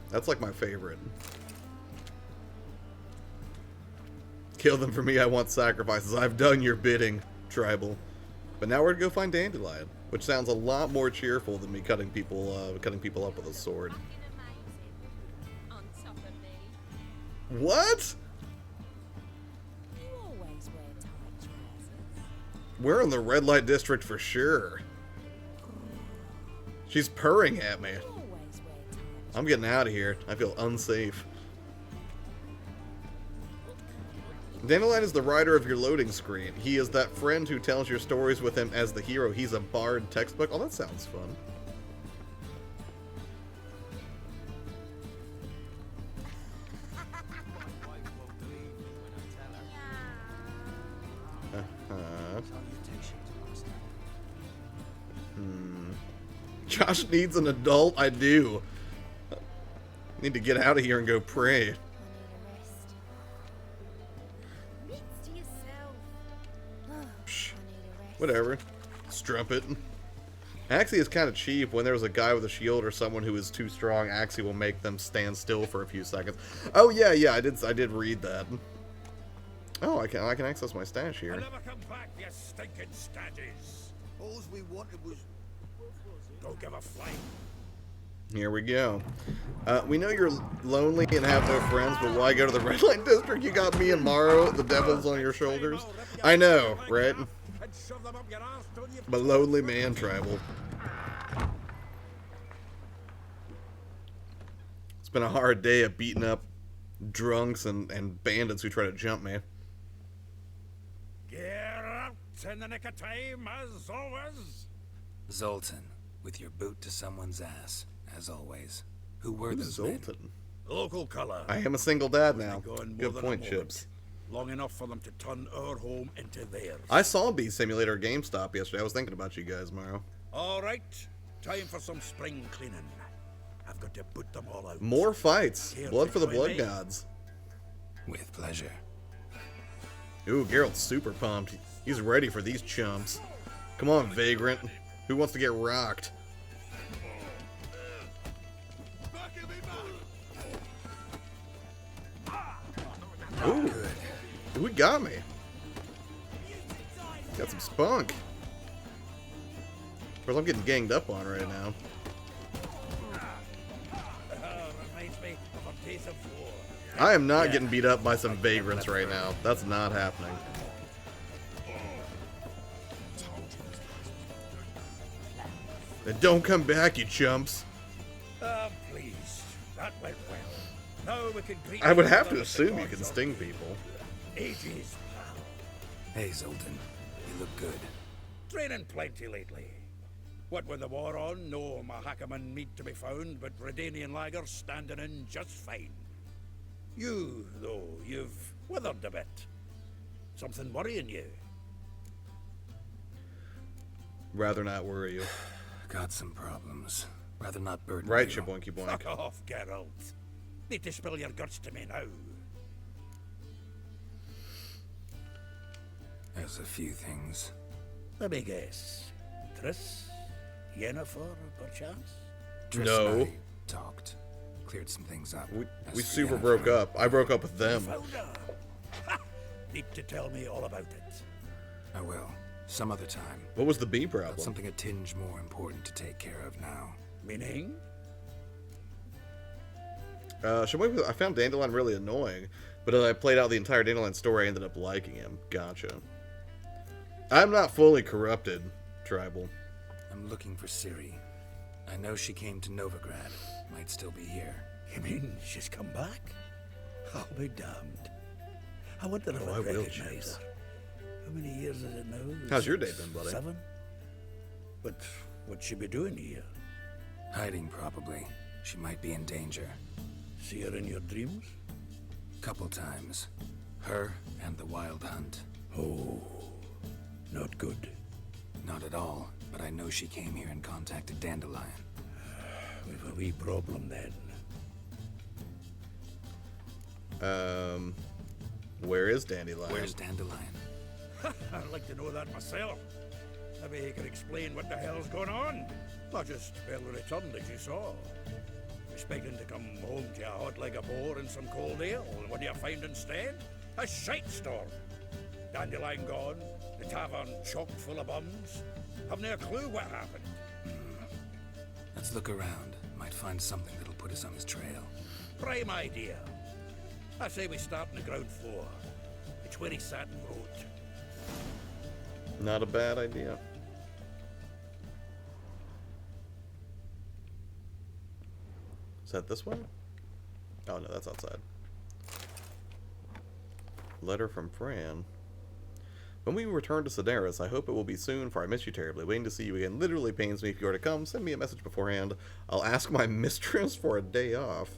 That's like my favorite. Kill them for me, I want sacrifices. I've done your bidding, Tribal. But now we're gonna go find Dandelion, which sounds a lot more cheerful than me cutting people up with a sword. What? You always wear tight trousers. We're in the red light district for sure. She's purring at me. You always wear tight. I'm getting out of here. I feel unsafe. Dandelion is the writer of your loading screen. He is that friend who tells your stories with him as the hero. He's a bard textbook. Oh, that sounds fun. Josh needs an adult. I do. Need to get out of here and go pray. I need a rest. Admits to yourself. I need a rest. Whatever. Strumpet. Axie is kind of cheap. When there's a guy with a shield or someone who is too strong, Axie will make them stand still for a few seconds. Oh yeah, I did read that. Oh, I can access my stash here. I'll never come back, you stinking staggies. All we wanted was... Don't give a flying. Here we go. We know you're lonely and have no friends, but why go to the red light district? You got me and Morrow, the devil's on your shoulders. I know, right? And shove them up your arse, don't you? But lonely man tribal. It's been a hard day of beating up drunks and bandits who try to jump me. Get out in the nick of time, as always. Zoltan, with your boot to someone's ass, as always. Who were Who's those men? Zoltan? Local colour. I am a single dad now. Gone more Good than point, a moment. Chips. Long enough for them to turn our home into theirs. I saw Bee Simulator at GameStop yesterday. I was thinking about you guys, Morrow. All right, time for some spring cleaning. I've got to put them all out. More fights. Here Blood to for the join Blood me. Gods. With pleasure. Ooh, Geralt's super pumped. He's ready for these chumps. Come on, Vagrant. Who wants to get rocked? Ooh, who got me? Got some spunk. Of course, I'm getting ganged up on right now. Reminds me of a piece of war. I am not getting beat up by some vagrants right now. That's not happening. Then don't come back, you chumps. Please. That went well. Now we can greet I would each have other to with the assume you nods can of sting people. Ages, pal. Hey, Zoltan. You look good. Training plenty lately. What with the war on, no Mahakaman meat to be found, but Redanian lagers standing in just fine. You, though, you've withered a bit. Something worrying you? Rather not worry you. Got some problems. Rather not burden Right, you. Shaboinky Boink. Fuck off, Geralt. Need to spill your guts to me now. There's a few things. Let me guess. Triss? Yennifer, perchance? Triss No. and I talked. Cleared some things up. We As for super Yennefer, broke up. I broke up with them. Found her. Ha! Need to tell me all about it. I will. Some other time. What was the bee Got problem? something a tinge more important to take care of now. Meaning? Shaboinky, I found Dandelion really annoying, but as I played out the entire Dandelion story, I ended up liking him. Gotcha. I'm not fully corrupted, Tribal. I'm looking for Ciri. I know she came to Novigrad. Might still be here. You mean she's come back? I'll be damned. I wonder if Oh, I I will, recognize Chips. her. How many years is it now? How's your day been, buddy? 7? But what'd she be doing here? Hiding, probably. She might be in danger. See her in your dreams? Couple times. Her and the Wild Hunt. Oh, not good. Not at all, but I know she came here and contacted Dandelion. We've a wee problem then. Where is Dandelion? Where's Dandelion? I'd like to know that myself. Maybe he could explain what the hell's going on. I just barely returned, as you saw. Expecting to come home to a hot leg of boar and some cold ale, and what do you find instead? A shite storm. Dandelion gone, the tavern chock full of bums. Haven't a clue what happened. Let's look around. Might find something that'll put us on his trail. Prime idea. I say we start on the ground floor. It's where he sat and wrote. Not a bad idea. Is that this way? Oh no, that's outside. Letter from Fran. When we return to Sedaris, I hope it will be soon, for I miss you terribly. Waiting to see you again literally pains me. If you are to come, send me a message beforehand. I'll ask my mistress for a day off.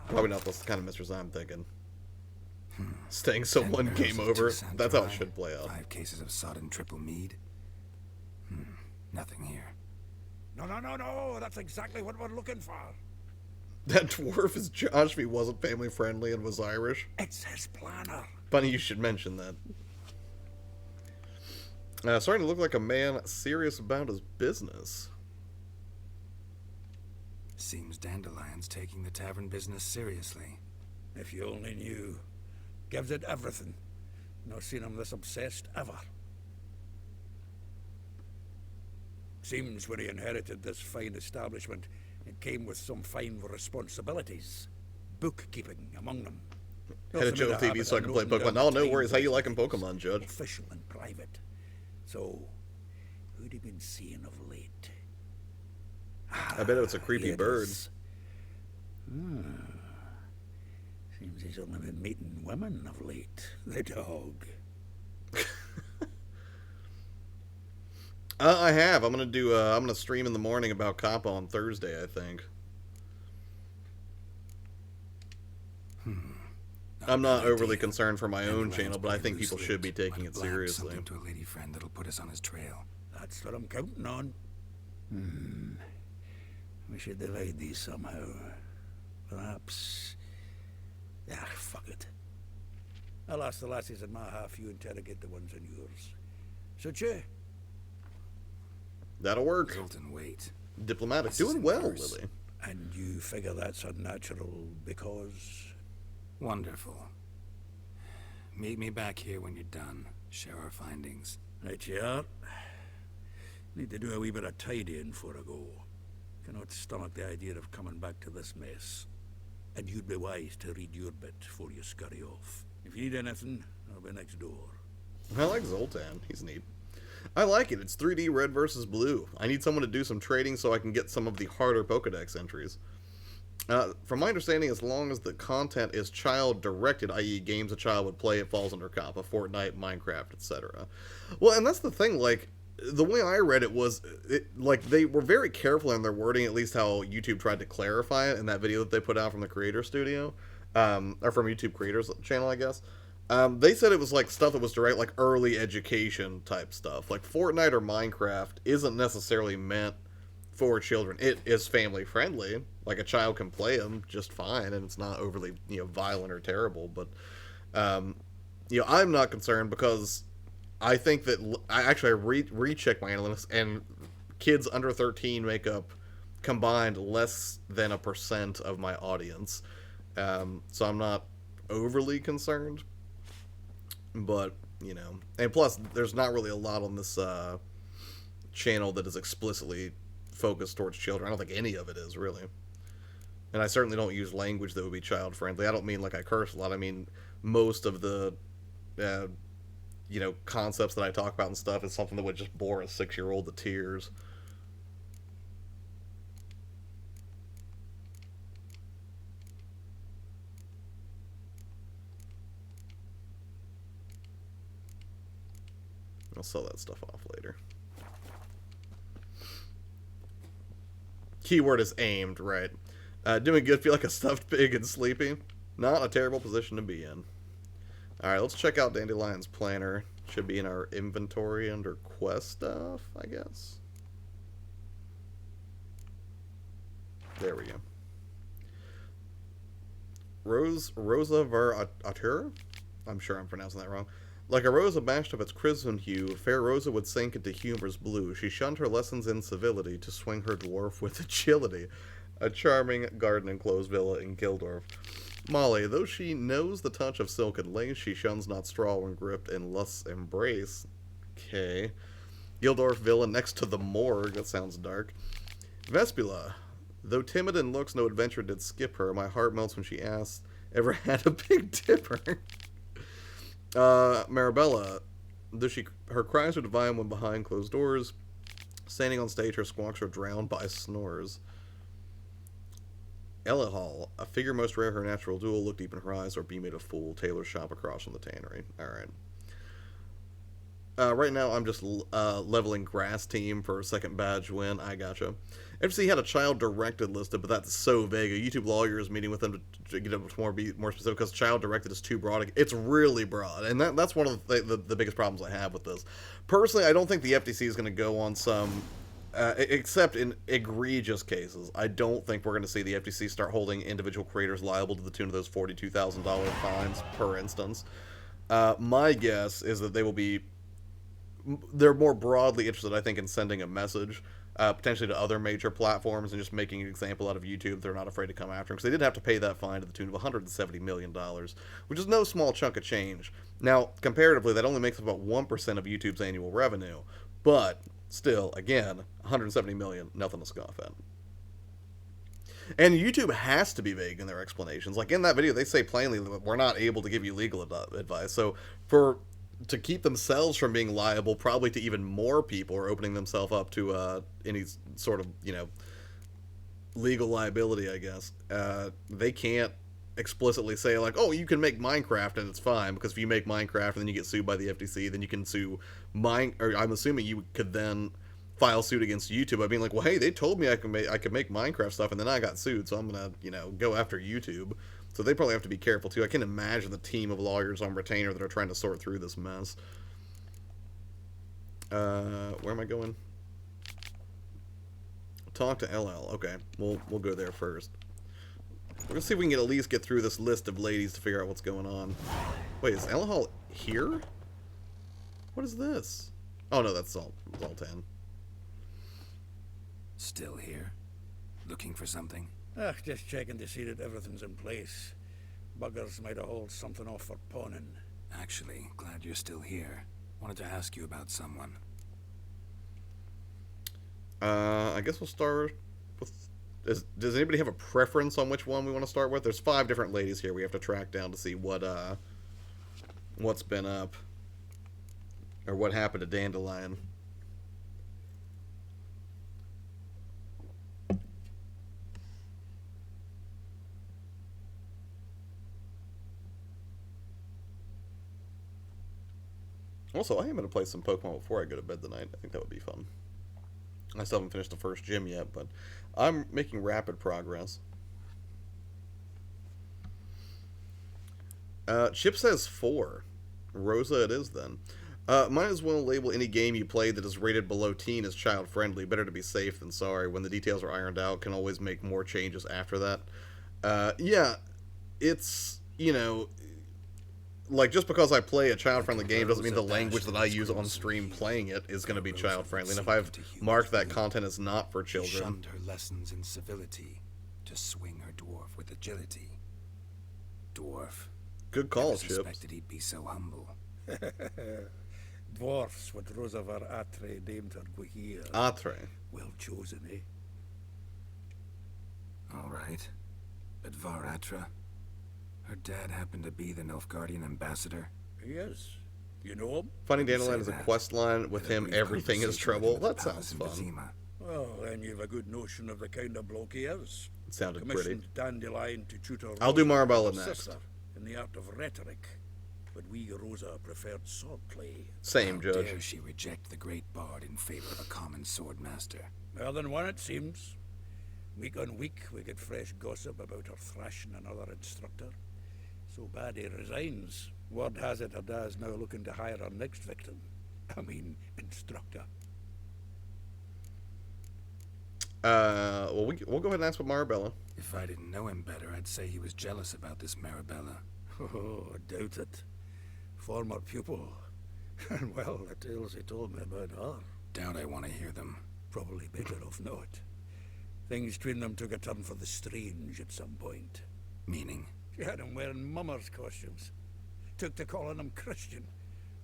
Probably not the kind of mistress I'm thinking. Staying so 10 one barrels game of over. Toussaint That's how it Dry, should play out. 5 cases of sodden triple mead. Nothing here. No, that's exactly what we're looking for. That dwarf is Josh if he wasn't family friendly and was Irish. It's his planner. Funny you should mention that. Starting to look like a man serious about his business. Seems Dandelion's taking the tavern business seriously. If you only knew. Gives it everything. Not seen him this obsessed ever. Seems when he inherited this fine establishment, it came with some fine responsibilities. Bookkeeping among them. Had a Joe TV so I can play Pokemon. Oh, no worries. How you liking Pokemon, Judge? Official and private. So, who'd he been seeing of late? I bet it's a creepy bird. Seems he's only been meeting women of late. The dog. I have. I'm gonna stream in the morning about Kappa on Thursday, I think. I'm not overly concerned for my own channel, but I think people should be taking it seriously. Something to a lady friend that'll put us on his trail. That's what I'm counting on. We should divide these somehow. Perhaps... fuck it. I'll ask the lassies in my half, you interrogate the ones in yours. So, che? That'll work. Zoltan, wait. Diplomatic. Doing well, worse. Lily. And you figure that's unnatural because... Wonderful. Meet me back here when you're done. Share our findings. Right you are. Need to do a wee bit of tidying before I go. Cannot stomach the idea of coming back to this mess. And you'd be wise to read your bit before you scurry off. If you need anything, I'll be next door. I like Zoltan. He's neat. I like it. It's 3D red versus blue. I need someone to do some trading so I can get some of the harder Pokedex entries. From my understanding, as long as the content is child-directed, i.e. games a child would play, it falls under Kappa, Fortnite, Minecraft, etc. Well, and that's the thing, like, the way I read it was, like, they were very careful in their wording, at least how YouTube tried to clarify it in that video that they put out from the Creator Studio, or from YouTube Creators channel, I guess. They said it was, like, stuff that was direct, like, early education type stuff. Like, Fortnite or Minecraft isn't necessarily meant for children. It is family friendly. Like, a child can play them just fine, and it's not overly, violent or terrible. But, I'm not concerned because I think that I rechecked my analytics, and kids under 13 make up combined less than 1% of my audience. So I'm not overly concerned. But, and plus, there's not really a lot on this channel that is explicitly focused towards children. I don't think any of it is, really. And I certainly don't use language that would be child-friendly. I don't mean like I curse a lot. I mean, most of the, concepts that I talk about and stuff is something that would just bore a 6-year-old to tears. I'll sell that stuff off later. Keyword is aimed, right. Doing good, feel like a stuffed pig and sleepy. Not a terrible position to be in. Alright, let's check out Dandelion's planner. Should be in our inventory under quest stuff, I guess. There we go. Rosa ver Atur? I'm sure I'm pronouncing that wrong. Like a rose abashed of its crimson hue, fair Rosa would sink into humor's blue. She shunned her lessons in civility to swing her dwarf with agility. A charming garden-enclosed villa in Gildorf. Molly, though she knows the touch of silk and lace, she shuns not straw when gripped in lust's embrace. Okay. Gildorf villa next to the morgue. That sounds dark. Vespula, though timid in looks, no adventure did skip her. My heart melts when she asks, ever had a Big Dipper? Marabella, though her cries are divine when behind closed doors, standing on stage her squawks are drowned by snores. Elihal, a figure most rare, her natural duel, look deep in her eyes or be made a fool. Taylor's shop across from the tannery. Alright. Right now I'm just leveling grass team for a second badge win. I gotcha. FC had a child-directed listed, but that's so vague. A YouTube lawyer is meeting with them to get it be more specific because child-directed is too broad. It's really broad, and that's one of the biggest problems I have with this. Personally, I don't think the FTC is going to go on some Except in egregious cases. I don't think we're going to see the FTC start holding individual creators liable to the tune of those $42,000 fines per instance. My guess is that they're more broadly interested, I think, in sending a message, potentially to other major platforms, and just making an example out of YouTube. They're not afraid to come after them, because they did have to pay that fine to the tune of $170 million, which is no small chunk of change. Now, comparatively, that only makes up about 1% of YouTube's annual revenue, but still, again, $170 million, nothing to scoff at. And YouTube has to be vague in their explanations. Like in that video, they say plainly that we're not able to give you legal advice. So to keep themselves from being liable, probably to even more people, or opening themselves up to any sort of, legal liability, I guess, they can't explicitly say, like, oh, you can make Minecraft and it's fine, because if you make Minecraft and then you get sued by the FTC, then you can sue or I'm assuming you could then file suit against YouTube by being like, well, hey, they told me I could make Minecraft stuff, and then I got sued, so I'm gonna, go after YouTube. So they probably have to be careful too. I can imagine the team of lawyers on retainer that are trying to sort through this mess. Where am I going? Talk to LL. Okay, we'll go there first. We're gonna see if we can at least get through this list of ladies to figure out what's going on. Wait, is LL here? What is this? Oh no, that's Zoltan. Still here? Looking for something? Just checking to see that everything's in place. Buggers might have hauled something off for pawning. Actually, glad you're still here. Wanted to ask you about someone. I guess we'll start with... Does anybody have a preference on which one we want to start with? There's 5 different ladies here we have to track down to see what's been up. Or what happened to Dandelion. Also, I am going to play some Pokemon before I go to bed tonight. I think that would be fun. I still haven't finished the first gym yet, but I'm making rapid progress. Chip says 4. Rosa it is then. Might as well label any game you play that is rated below teen as child-friendly. Better to be safe than sorry. When the details are ironed out, can always make more changes after that. Yeah, it's, like, just because I play a child-friendly game doesn't mean the language that I use on stream playing it is going to be child-friendly. And if I've marked that content as not for children... She shunned her lessons in civility to swing her dwarf with agility. Dwarf. Good call, Never Chips. Suspected he'd be so humble. Dwarfs with Rosavar Atre named her Guahir. Atre. Well chosen, eh? All right. But Varatra? Her dad happened to be the Nilfgaardian ambassador. He is. You know him? Finding Dandelion is a quest line with him, everything is trouble. That sounds fun. Well, then you've a good notion of the kind of bloke he is. It sounded pretty. Commissioned Dandelion to tutor I'll do Rosa, Marabella her next. sister, in the art of rhetoric. But we, Rosa, preferred swordplay. Same, How Judge. dare she reject the great bard in favor of a common swordmaster? More than one, it seems. Week on week, we get fresh gossip about her thrashing another instructor. So bad he resigns. Word has it her dad's now looking to hire her next victim. I mean, instructor. Well, we'll go ahead and ask about Marabella. If I didn't know him better, I'd say he was jealous about this Marabella. Oh, I doubt it. Former pupil. And well, the tales he told me about her. Doubt I want to hear them. Probably better off not. Things between them took a turn for the strange at some point. Meaning? She had him wearing mummers' costumes. Took to calling him Christian,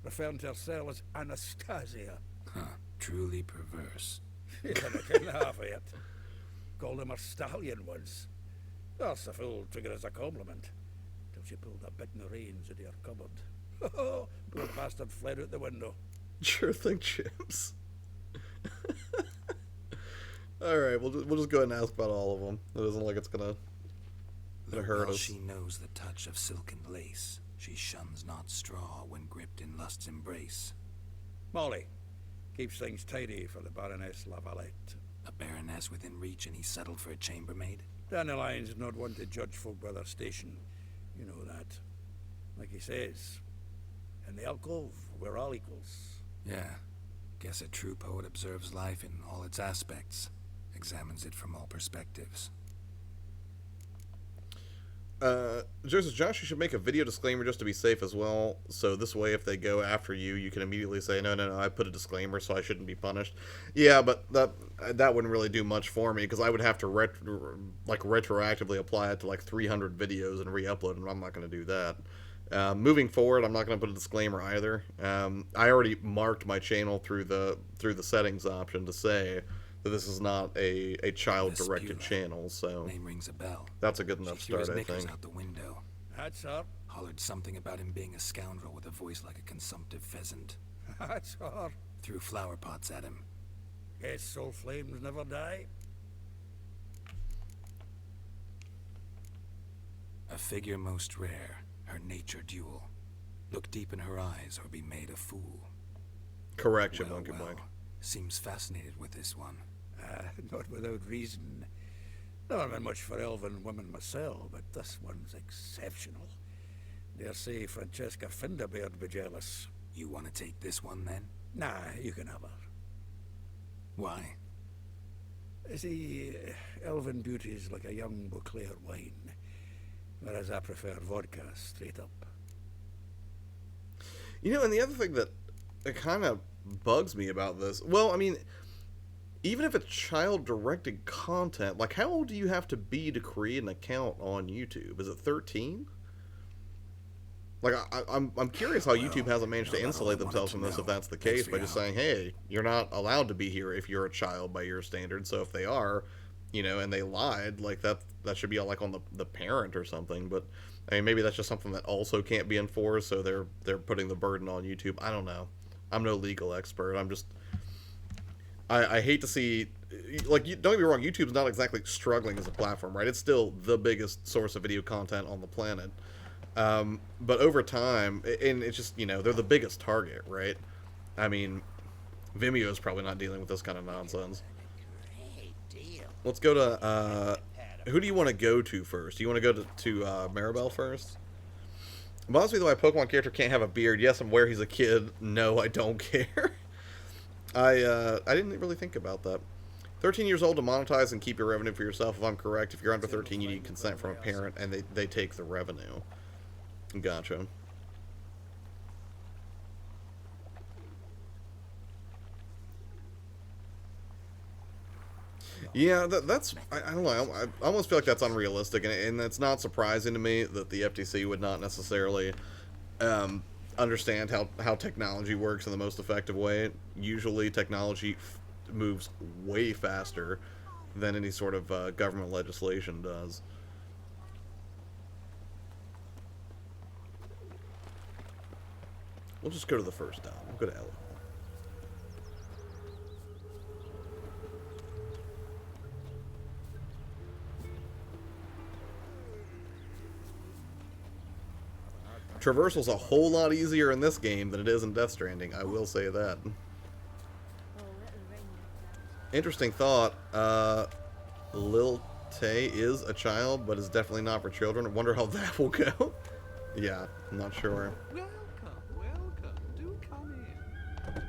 referring to herself as Anastasia. Huh. Truly perverse. Yeah, I couldn't half of it. Called him a stallion once. That's the fool took it as a compliment. Till she pulled a bit in the reins into her cupboard. Oh, poor bastard fled out the window. Sure thing, Chips. Alright, we'll just go ahead and ask about all of them. It isn't like it's gonna hurt us. She knows the touch of silken lace. She shuns not straw when gripped in lust's embrace. Molly keeps things tidy for the Baroness Lavalette. A baroness within reach, and he settled for a chambermaid? Dandelion's not one to judge folk by their station. You know that. Like he says, in the alcove, we're all equals. Yeah. Guess a true poet observes life in all its aspects, examines it from all perspectives. Joseph Josh, you should make a video disclaimer just to be safe as well. So this way, if they go after you, you can immediately say, no, I put a disclaimer, so I shouldn't be punished. Yeah, but that wouldn't really do much for me, because I would have to retroactively apply it to like 300 videos and re-upload, and I'm not going to do that. Moving forward, I'm not going to put a disclaimer either. I already marked my channel through the settings option to say that this is not a child-directed channel, so name rings a bell. That's a good enough start, I think. Out the window. That's up. Hollered something about him being a scoundrel with a voice like a consumptive pheasant. That's her. Threw flower pots at him. Guess soul flames never die. A figure most rare, her nature dual. Look deep in her eyes or be made a fool. Correction, well, Monkey Mike. Seems fascinated with this one. Not without reason. Never been much for elven women myself, but this one's exceptional. Dare say Francesca Finderbeard be jealous. You want to take this one, then? Nah, you can have her. Why? See, elven beauty's like a young Beauclair wine, whereas I prefer vodka straight up. You know, and the other thing that kind of bugs me about this, well, I mean, even if it's child-directed content, like, how old do you have to be to create an account on YouTube? Is it 13? Like, I'm curious how YouTube hasn't managed to insulate themselves from this, if that's the case, by just saying, hey, you're not allowed to be here if you're a child by your standards, so if they are, you know, and they lied, like, that should be, like, on the parent or something, but, I mean, maybe that's just something that also can't be enforced, so they're putting the burden on YouTube. I don't know. I'm no legal expert. I'm just... I hate to see, like, don't get me wrong, YouTube's not exactly struggling as a platform, right? It's still the biggest source of video content on the planet. But over time, and it's just, you know, they're the biggest target, right? I mean, Vimeo's probably not dealing with this kind of nonsense. Let's go to, who do you want to go to first? Do you want to go to Maribel first? Bothers me that my Pokemon character can't have a beard. Yes, I'm aware he's a kid. No, I don't care. I didn't really think about that. 13 years old to monetize and keep your revenue for yourself, if I'm correct. If you're under 13, you need consent from a parent, and they take the revenue. Gotcha. Yeah, that's... I don't know. I almost feel like that's unrealistic, and it's not surprising to me that the FTC would not necessarily... understand how technology works in the most effective way. Usually technology moves way faster than any sort of government legislation does. We'll just go to the first town. We'll go to Ella. Traversal's a whole lot easier in this game than it is in Death Stranding, I will say that. Interesting thought. Lil Tay is a child, but is definitely not for children. I wonder how that will go. Yeah, I'm not sure. Welcome. Do come in.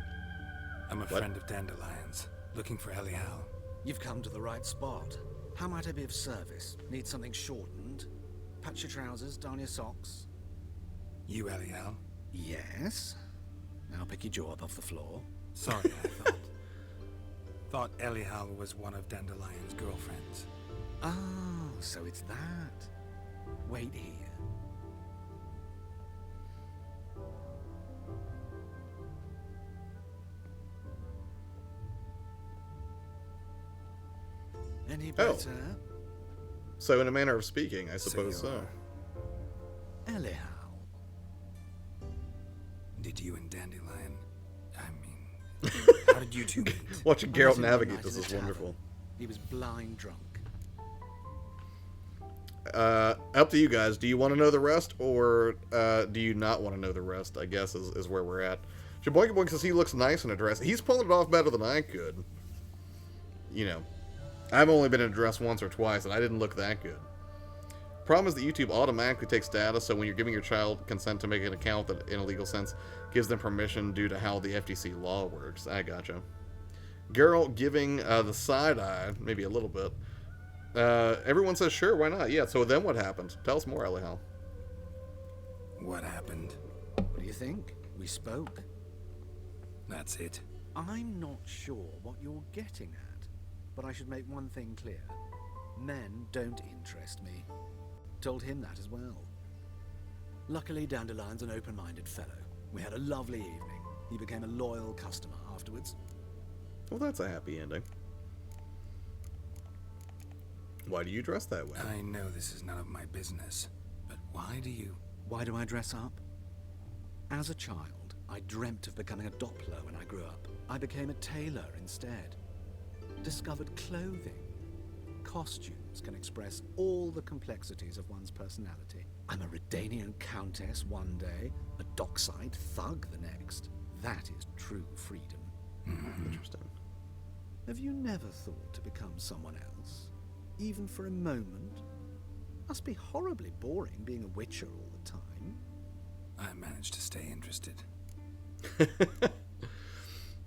I'm a friend of Dandelion's, looking for Elial. You've come to the right spot. How might I be of service? Need something shortened? Patch your trousers, darn your socks. You, Elial? Yes. Now pick your jaw up off the floor. Sorry, I thought Elial was one of Dandelion's girlfriends. Oh, so it's that. Wait here. Any better? So in a manner of speaking, I suppose so. Elial. Did you and Dandelion... I mean... how did you two meet? Watching Geralt navigate this is wonderful. He was blind drunk. Up to you guys. Do you want to know the rest, or do you not want to know the rest, I guess, is where we're at. Shaboinka Boink says he looks nice in a dress. He's pulling it off better than I could. You know, I've only been in a dress once or twice, and I didn't look that good. Problem is that YouTube automatically takes data, so when you're giving your child consent to make an account that, in a legal sense, gives them permission due to how the FTC law works. I gotcha. Geralt giving the side eye, maybe a little bit. Everyone says sure, why not? Yeah, so then what happened? Tell us more, Elihal. What happened? What do you think? We spoke. That's it. I'm not sure what you're getting at, but I should make one thing clear. Men don't interest me. Told him that as well. Luckily, Dandelion's an open-minded fellow. We had a lovely evening. He became a loyal customer afterwards. Well, that's a happy ending. Why do you dress that way? I know this is none of my business, but why do you... Why do I dress up? As a child, I dreamt of becoming a Doppler when I grew up. I became a tailor instead. Discovered clothing. Costumes can express all the complexities of one's personality. I'm a Redanian countess one day, a dockside thug the next. That is true freedom. Interesting. Have you never thought to become someone else? Even for a moment? Must be horribly boring being a witcher all the time. I managed to stay interested.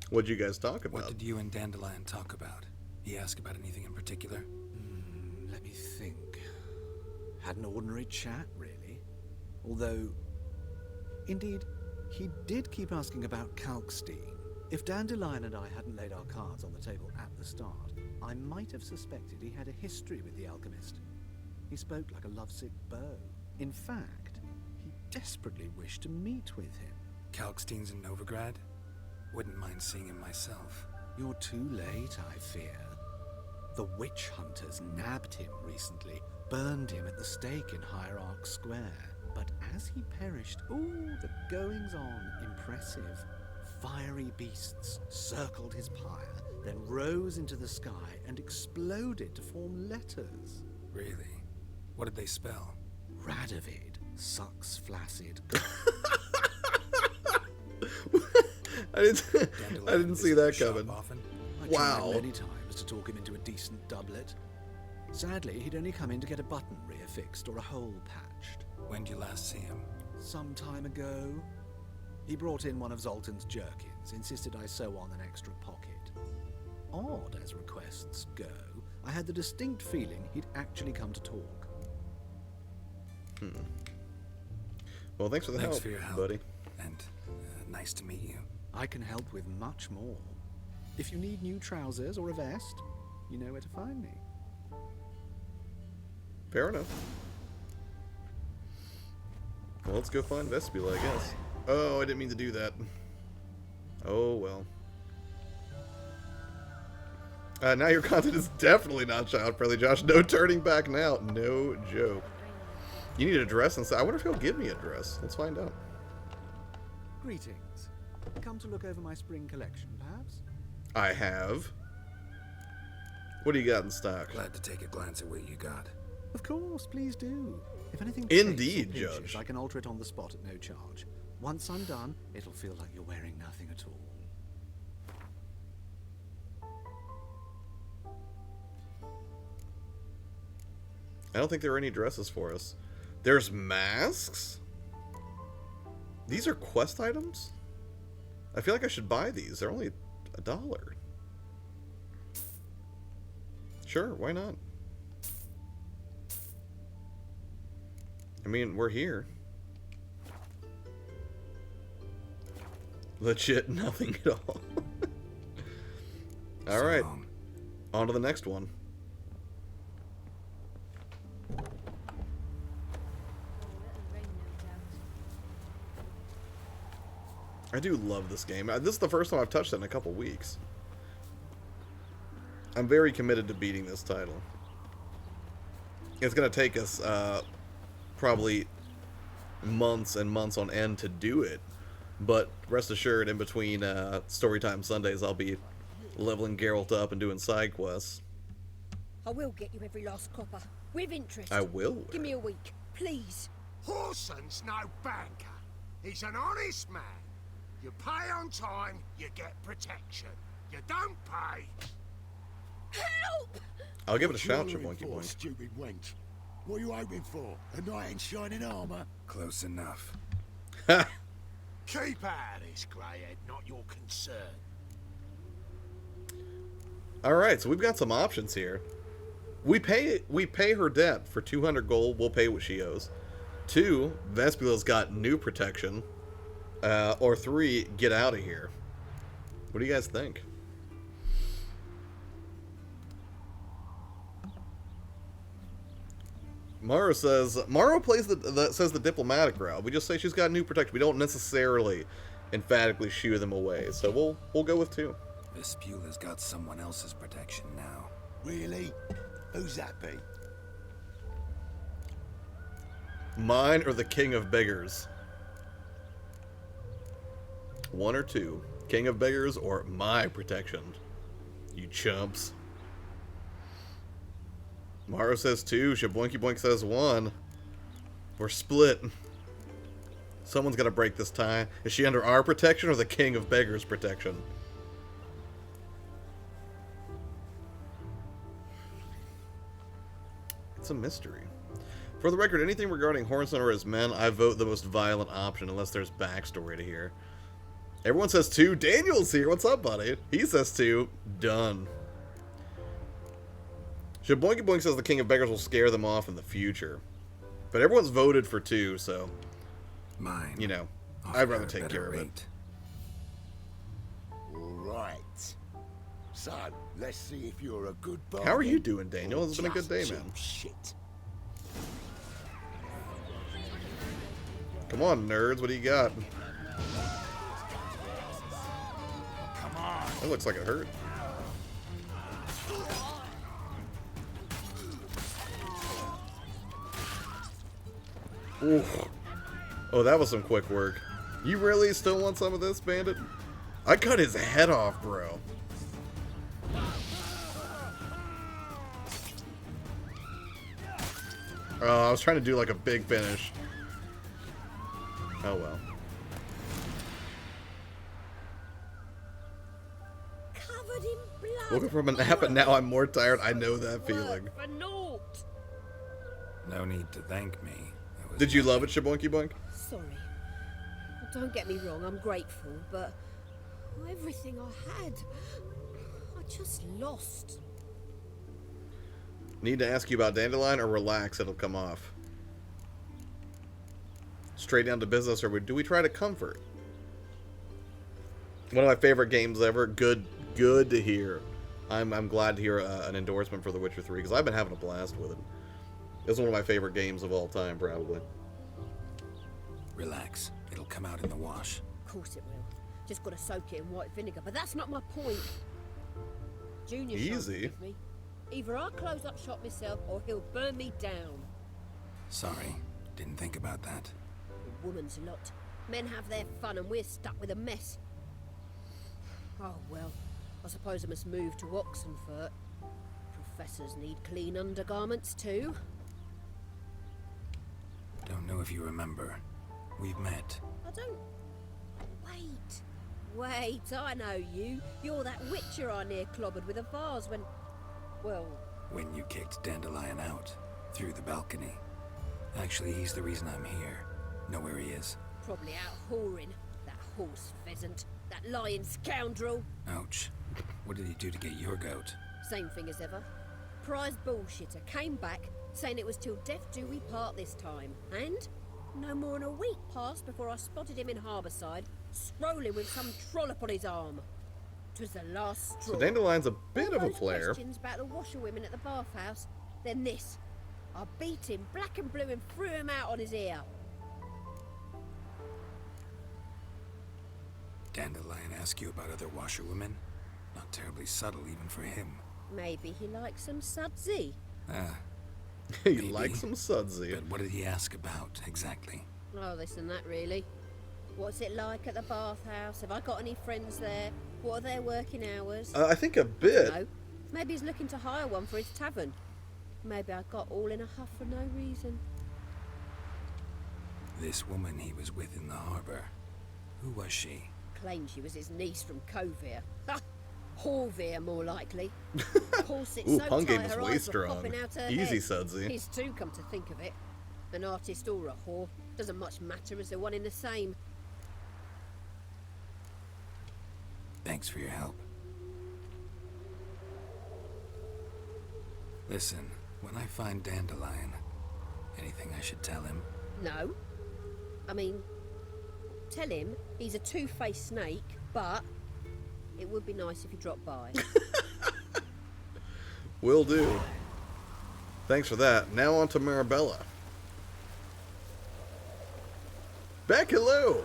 What'd you guys talk about? What did you and Dandelion talk about? He asked about anything in particular? Let me think. Had an ordinary chat, really. Although, indeed, he did keep asking about Kalkstein. If Dandelion and I hadn't laid our cards on the table at the start, I might have suspected he had a history with the alchemist. He spoke like a lovesick beau. In fact, he desperately wished to meet with him. Kalkstein's in Novigrad? Wouldn't mind seeing him myself. You're too late, I fear. The witch hunters nabbed him recently, burned him at the stake in Hierarch Square. But as he perished, the goings-on impressive. Fiery beasts circled his pyre, then rose into the sky and exploded to form letters. Really? What did they spell? Radovid sucks flaccid. I didn't see that coming. I Wow. tried many times to talk him into a decent doublet. Sadly, he'd only come in to get a button reaffixed or a hole patched. When did you last see him? Some time ago. He brought in one of Zoltan's jerkins, insisted I sew on an extra pocket. Odd as requests go, I had the distinct feeling he'd actually come to talk. Well, thanks for the help, for your help, buddy. And nice to meet you. I can help with much more. If you need new trousers or a vest, you know where to find me. Fair enough. Well, let's go find Vestibule, I guess. Oh, I didn't mean to do that. Oh, well. Now your content is definitely not child-friendly, Josh. No turning back now. No joke. You need a dress inside. I wonder if he'll give me a dress. Let's find out. Greetings. Come to look over my spring collection, perhaps? I have. What do you got in stock? Glad to take a glance at what you got. Of course, please do. If anything Indeed, pinches, Judge. I can alter it on the spot at no charge. Once I'm done, it'll feel like you're wearing nothing at all. I don't think there are any dresses for us. There's masks? These are quest items? I feel like I should buy these. They're only $1. Sure, why not? I mean, we're here. Legit nothing at all. Alright. On to the next one. I do love this game. This is the first time I've touched it in a couple weeks. I'm very committed to beating this title. It's going to take us probably months and months on end to do it. But rest assured, in between Storytime Sundays, I'll be leveling Geralt up and doing side quests. I will get you every last copper, with interest. I will. Give me a week, please. Horson's no banker. He's an honest man. You pay on time, you get protection. You don't pay. Help! I'll give it a shout, Shabunky Boink. Stupid wench. What are you hoping for? A knight in shining armour? Close enough. Keep out of this, greyhead, not your concern. Alright, so we've got some options here. We pay her debt for 200 gold. We'll pay what she owes. 2, Vespula's got new protection. Or 3, get out of here. What do you guys think? Mara says plays says the diplomatic route. We just say she's got new protection. We don't necessarily emphatically shoo them away. So we'll go with 2. Vespula's got someone else's protection now. Really? Who's that be? Mine or the King of Beggars? 1 or 2. King of Beggars or my protection? You chumps. Maro says 2. Shaboinky Boink says 1. We're split. Someone's got to break this tie. Is she under our protection or the King of Beggars' protection? It's a mystery. For the record, anything regarding Hornstone or his men, I vote the most violent option unless there's backstory to hear. Everyone says 2. Daniel's here. What's up, buddy? He says 2. Done. Shaboinky Boink says the King of Beggars will scare them off in the future. But everyone's voted for 2, so... Mine. You know, I'd rather take care of it. Alright. So, let's see if you're a good bargain. How are you doing, Daniel? It's been a good day, Just man. cheap shit. Come on, nerds. What do you got? Come on. That looks like it hurt. Oof. Oh, that was some quick work. You really still want some of this, Bandit? I cut his head off, bro. Oh, I was trying to do like a big finish. Oh well. Covered in blood. Woke up from a nap and now I'm more tired. I know that feeling. For naught. No need to thank me. Did you love it, Shaboinky Boink? Sorry. Don't get me wrong, I'm grateful, but everything I had, I just lost. Need to ask you about Dandelion or relax, it'll come off? Straight down to business or do we try to comfort? One of my favorite games ever. Good to hear. I'm glad to hear an endorsement for The Witcher 3 because I've been having a blast with it. It's one of my favorite games of all time, probably. Relax. It'll come out in the wash. Of course it will. Just gotta soak it in white vinegar, but that's not my point. Junior shan't forgive me. Either I'll close up shop myself or he'll burn me down. Sorry. Didn't think about that. A woman's lot. Men have their fun and we're stuck with a mess. Oh well, I suppose I must move to Oxenfurt. Professors need clean undergarments too. Don't know if you remember. We've met. I don't... Wait, I know you. You're that witcher I near clobbered with a vase when... Well... When you kicked Dandelion out. Through the balcony. Actually, he's the reason I'm here. Know where he is? Probably out whoring. That horse pheasant. That lying scoundrel. Ouch. What did he do to get your goat? Same thing as ever. Prize bullshitter came back, saying it was till death do we part this time. And no more than a week passed before I spotted him in Harbourside, strolling with some trollop on his arm. 'Twas the last straw. So Dandelion's a bit All of a those player. Questions about the washerwomen at the bathhouse. Then this. I beat him black and blue and threw him out on his ear. Dandelion ask you about other washerwomen? Not terribly subtle even for him. Maybe he likes some sudsy. He Maybe. likes some sudsy. But what did he ask about, exactly? Oh, this and that, really. What's it like at the bathhouse? Have I got any friends there? What are their working hours? I think a bit. No. Maybe he's looking to hire one for his tavern. Maybe I got all in a huff for no reason. This woman he was with in the harbor. Who was she? Claimed she was his niece from Kovir. Ha! Horvir, more likely. Course, it's Ooh, so Pun Game tight is her way eyes were strong. popping out her Easy, head. Sudsy. He's too, come to think of it. An artist or a whore. Doesn't much matter as they're one in the same. Thanks for your help. Listen, when I find Dandelion, anything I should tell him? No. I mean, tell him he's a two-faced snake, but it would be nice if he dropped by. Will do. Thanks for that. Now on to Marabella. Beck, hello!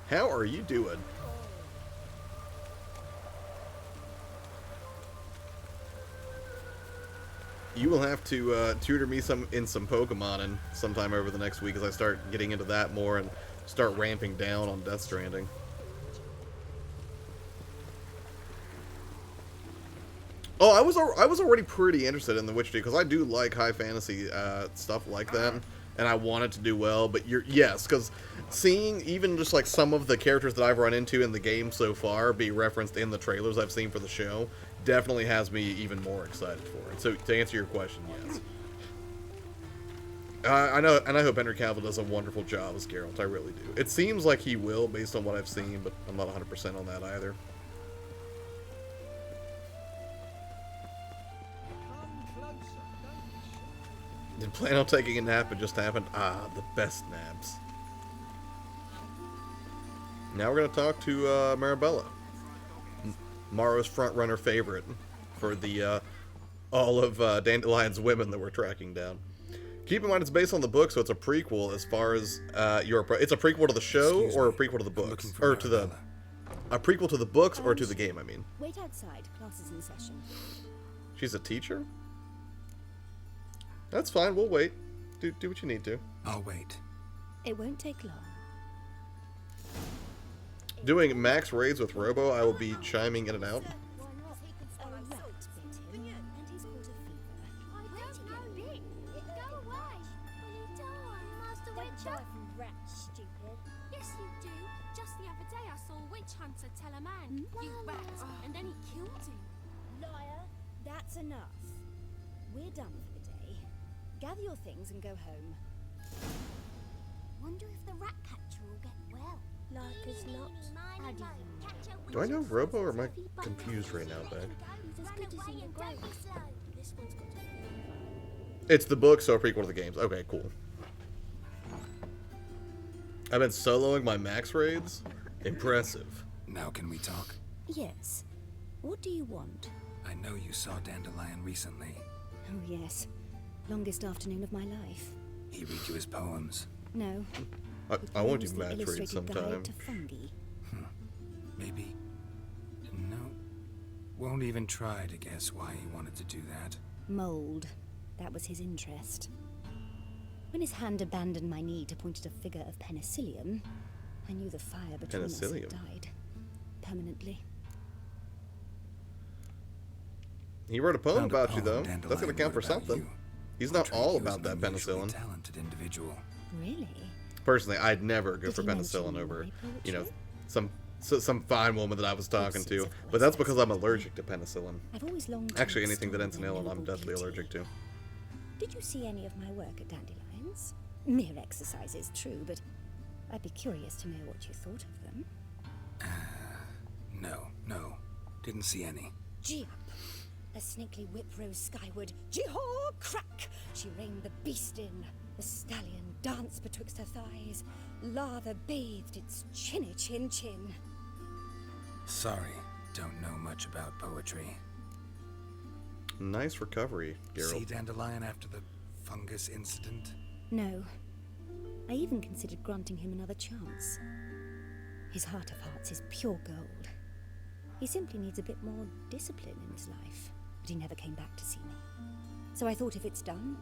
How are you doing? You will have to tutor me in some Pokemon and sometime over the next week as I start getting into that more and start ramping down on Death Stranding. Oh, I was already pretty interested in the Witch 2 because I do like high fantasy stuff like that, and I want it to do well. But yes, because seeing even just like some of the characters that I've run into in the game so far be referenced in the trailers I've seen for the show definitely has me even more excited for it. So to answer your question, yes. I know, and I hope Henry Cavill does a wonderful job as Geralt. I really do. It seems like he will based on what I've seen, but I'm not 100% on that either. Did plan on taking a nap, it just happened. Ah, the best naps. Now we're going to talk to Marabella. Maro's front-runner favorite for the all of Dandelion's women that we're tracking down. Keep in mind it's based on the book, so it's a prequel as far as it's a prequel to the show or a prequel to the books? Or to the... A prequel to the books or to the game, I mean. Wait outside. Class is in session. She's a teacher? That's fine, we'll wait. Do what you need to. I'll wait. It won't take long. Doing max raids with Robo, I will be chiming in and out. Yes, you do. Just the other day I saw a witch hunter tell a man, "You rat," and then he killed him. Liar, that's enough. We're done for the day. Gather your things and go home. Wonder if the rat catcher will get well. Like as not. How do you know? Do I know Robo or am I confused right now, Beck? He's as good as in the grave. This one's got to be. It's the book, so a prequel to the games. Okay, cool. I've been soloing my max raids. Impressive. Now can we talk? Yes. What do you want? I know you saw Dandelion recently. Oh, yes. Longest afternoon of my life. He read you his poems. No. I want to The max raid illustrated guide sometime. to fungi. Maybe. No. Won't even try to guess why he wanted to do that. Mold. That was his interest. When his hand abandoned my knee to point at a figure of penicillium, I knew the fire between us had Penicillium? died. Permanently. He wrote a poem Found a about you, poem though. Dandelion That's gonna count for wrote about something. you. He's not Portrayed all you as about an that unusually penicillin. talented individual. Really? Personally, I'd never go Did for he mention penicillin my over, poetry? some fine woman that I was talking Oops, to. it's But that's because I'm allergic to penicillin. I've always longed to Actually, anything that ends in extol ill, my I'm noble deathly beauty. allergic to. Did you see any of my work at Dandelions? Mere exercises, true, but I'd be curious to know what you thought of them. No. Didn't see any. Gee up! A snakely whip rose skyward. Jee-haw! Crack! She reined the beast in. The stallion danced betwixt her thighs. Lather bathed its chinny chin. Sorry, don't know much about poetry. Nice recovery, See Geralt. Dandelion after the fungus incident? No. I even considered granting him another chance. His heart of hearts is pure gold. He simply needs a bit more discipline in his life. But he never came back to see me. So I thought if it's done,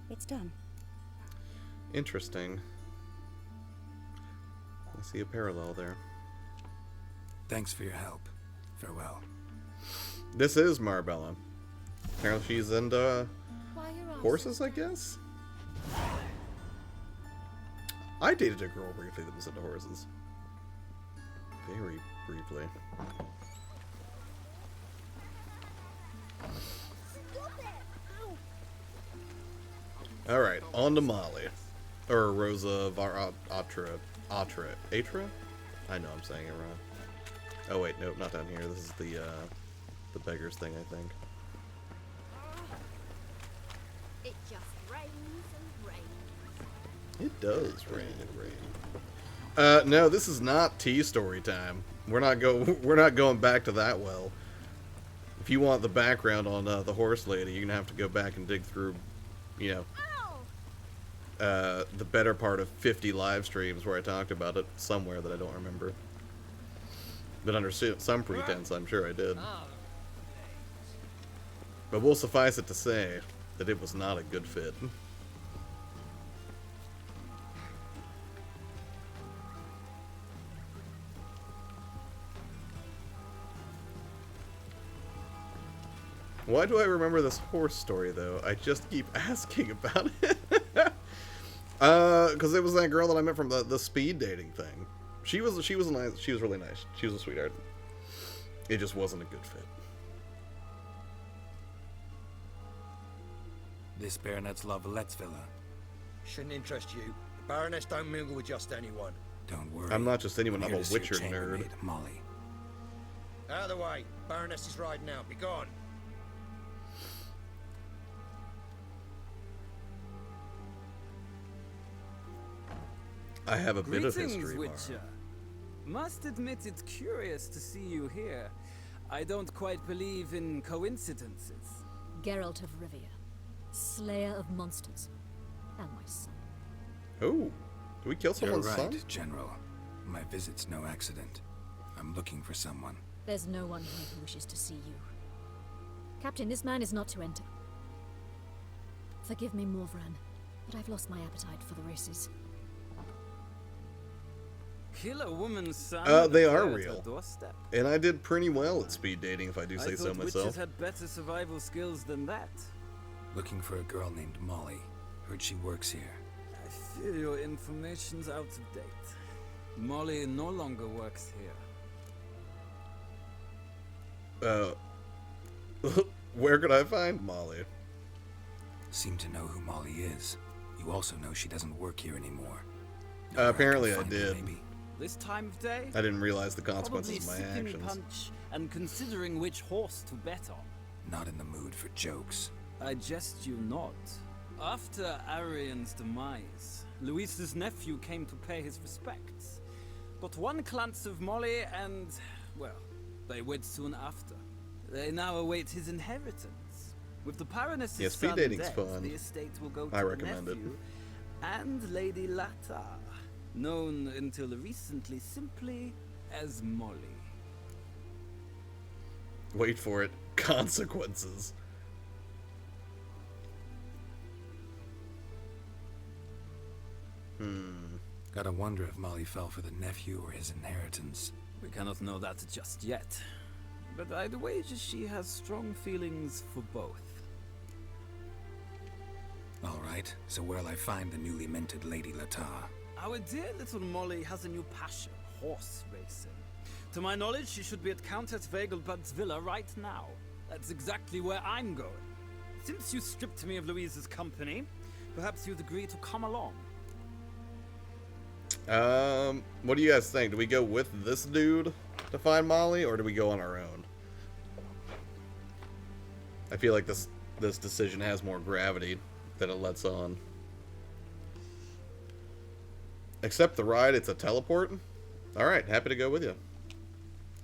it's done. Interesting. I see a parallel there. Thanks for your help. Farewell. This is Marabella. Apparently she's into Why you're horses, I guess? I dated a girl briefly that was into horses. Very briefly. Alright, on to Molly. Or Rosa Atra. Atra? I know I'm saying it wrong. Oh wait, nope, not down here. This is the beggar's thing, I think. It just rains and rains. It does rain and rain. No, this is not tea story time. We're not going back to that well. If you want the background on the horse lady, you're gonna have to go back and dig through, you know, the better part of 50 live streams where I talked about it somewhere that I don't remember. But under some pretense, I'm sure I did. But we'll suffice it to say that it was not a good fit. Why do I remember this horse story, though? I just keep asking about it. Because it was that girl that I met from the speed dating thing. She was nice. She was really nice. She was a sweetheart. It just wasn't a good fit. This baronet's La Vallette's villa. Shouldn't interest you. The Baroness don't mingle with just anyone. Don't worry. I'm not just anyone. I'm here a to see your Witcher nerd. chambermaid, Molly. Out of the way. Baroness is riding out. Be gone. I have a bit of Greetings, history, Mara. Witcher. Must admit it's curious to see you here. I don't quite believe in coincidences. Geralt of Rivia, slayer of monsters, and my son. Oh, do we kill someone's You're right, son? General. My visit's no accident. I'm looking for someone. There's no one here who wishes to see you. Captain, this man is not to enter. Forgive me, Morvran, but I've lost my appetite for the races. Kill a woman's son. They are at her real. doorstep. And I did pretty well at speed dating, if I do say I so thought myself. witches had better survival skills than that. Looking for a girl named Molly. Heard she works here. I fear your information's out of date. Molly no longer works here. Where could I find Molly? Seem to know who Molly is. You also know she doesn't work here anymore. Apparently I did. This time of day? I didn't realize the consequences Probably of my sipping actions. punch and considering which horse to bet on. Not in the mood for jokes. I jest you not. After Arian's demise, Louise's nephew came to pay his respects. But one glance of Molly and, well, they wed soon after. They now await his inheritance. With the Baroness's Yeah, speed son dating's dead, fun. the estate will go to I the recommend it. nephew and Lady Lata, known until recently simply as Molly. Wait for it. Consequences. Gotta wonder if Molly fell for the nephew or his inheritance. We cannot know that just yet, but I'd wager she has strong feelings for both. Alright, so where'll I find the newly minted Lady Lata? Our dear little Molly has a new passion, horse racing. To my knowledge, she should be at Countess Vegelbud's villa right now. That's exactly where I'm going. Since you stripped me of Louise's company, perhaps you'd agree to come along. What do you guys think? Do we go with this dude to find Molly, or do we go on our own? I feel like this decision has more gravity than it lets on. Except the ride, it's a teleport? Alright, happy to go with you.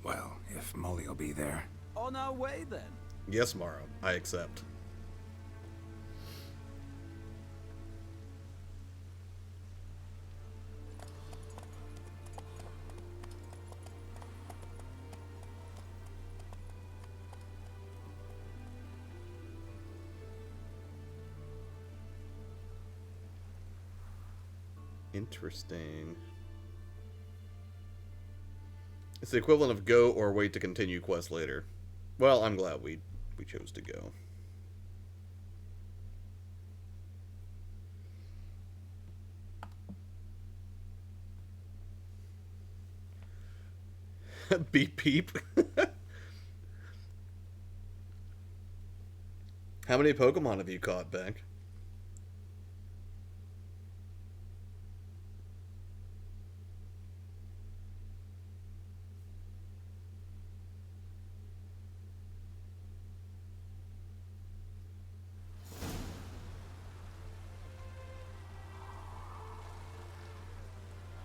Well, if Molly will be there. On our way, then. Yes, Morrow, I accept. Interesting. It's the equivalent of go or wait to continue quest later. Well, I'm glad we chose to go. Beep beep. How many Pokemon have you caught, Beck?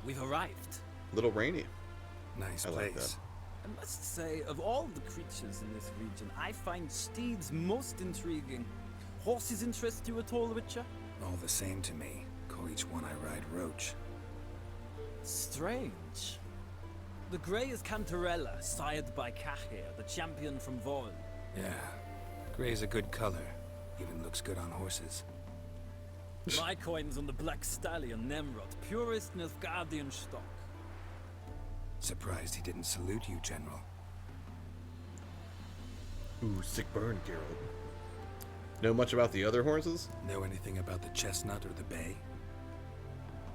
we've arrived. Little rainy. Nice I like place. I must say, of all the creatures in this region, I find steeds most intriguing. Horses interest you at all, Witcher? All the same to me. Call each one I ride Roach. Strange. The grey is Cantarella, sired by Cahir, the champion from Vol. Yeah. Gray's a good color. Even looks good on horses. My coin's on the Black Stallion, Nemrod, purest Nilfgaardian stock. Surprised he didn't salute you, General. Ooh, sick burn, Geralt. Know much about the other horses? Know anything about the Chestnut or the Bay?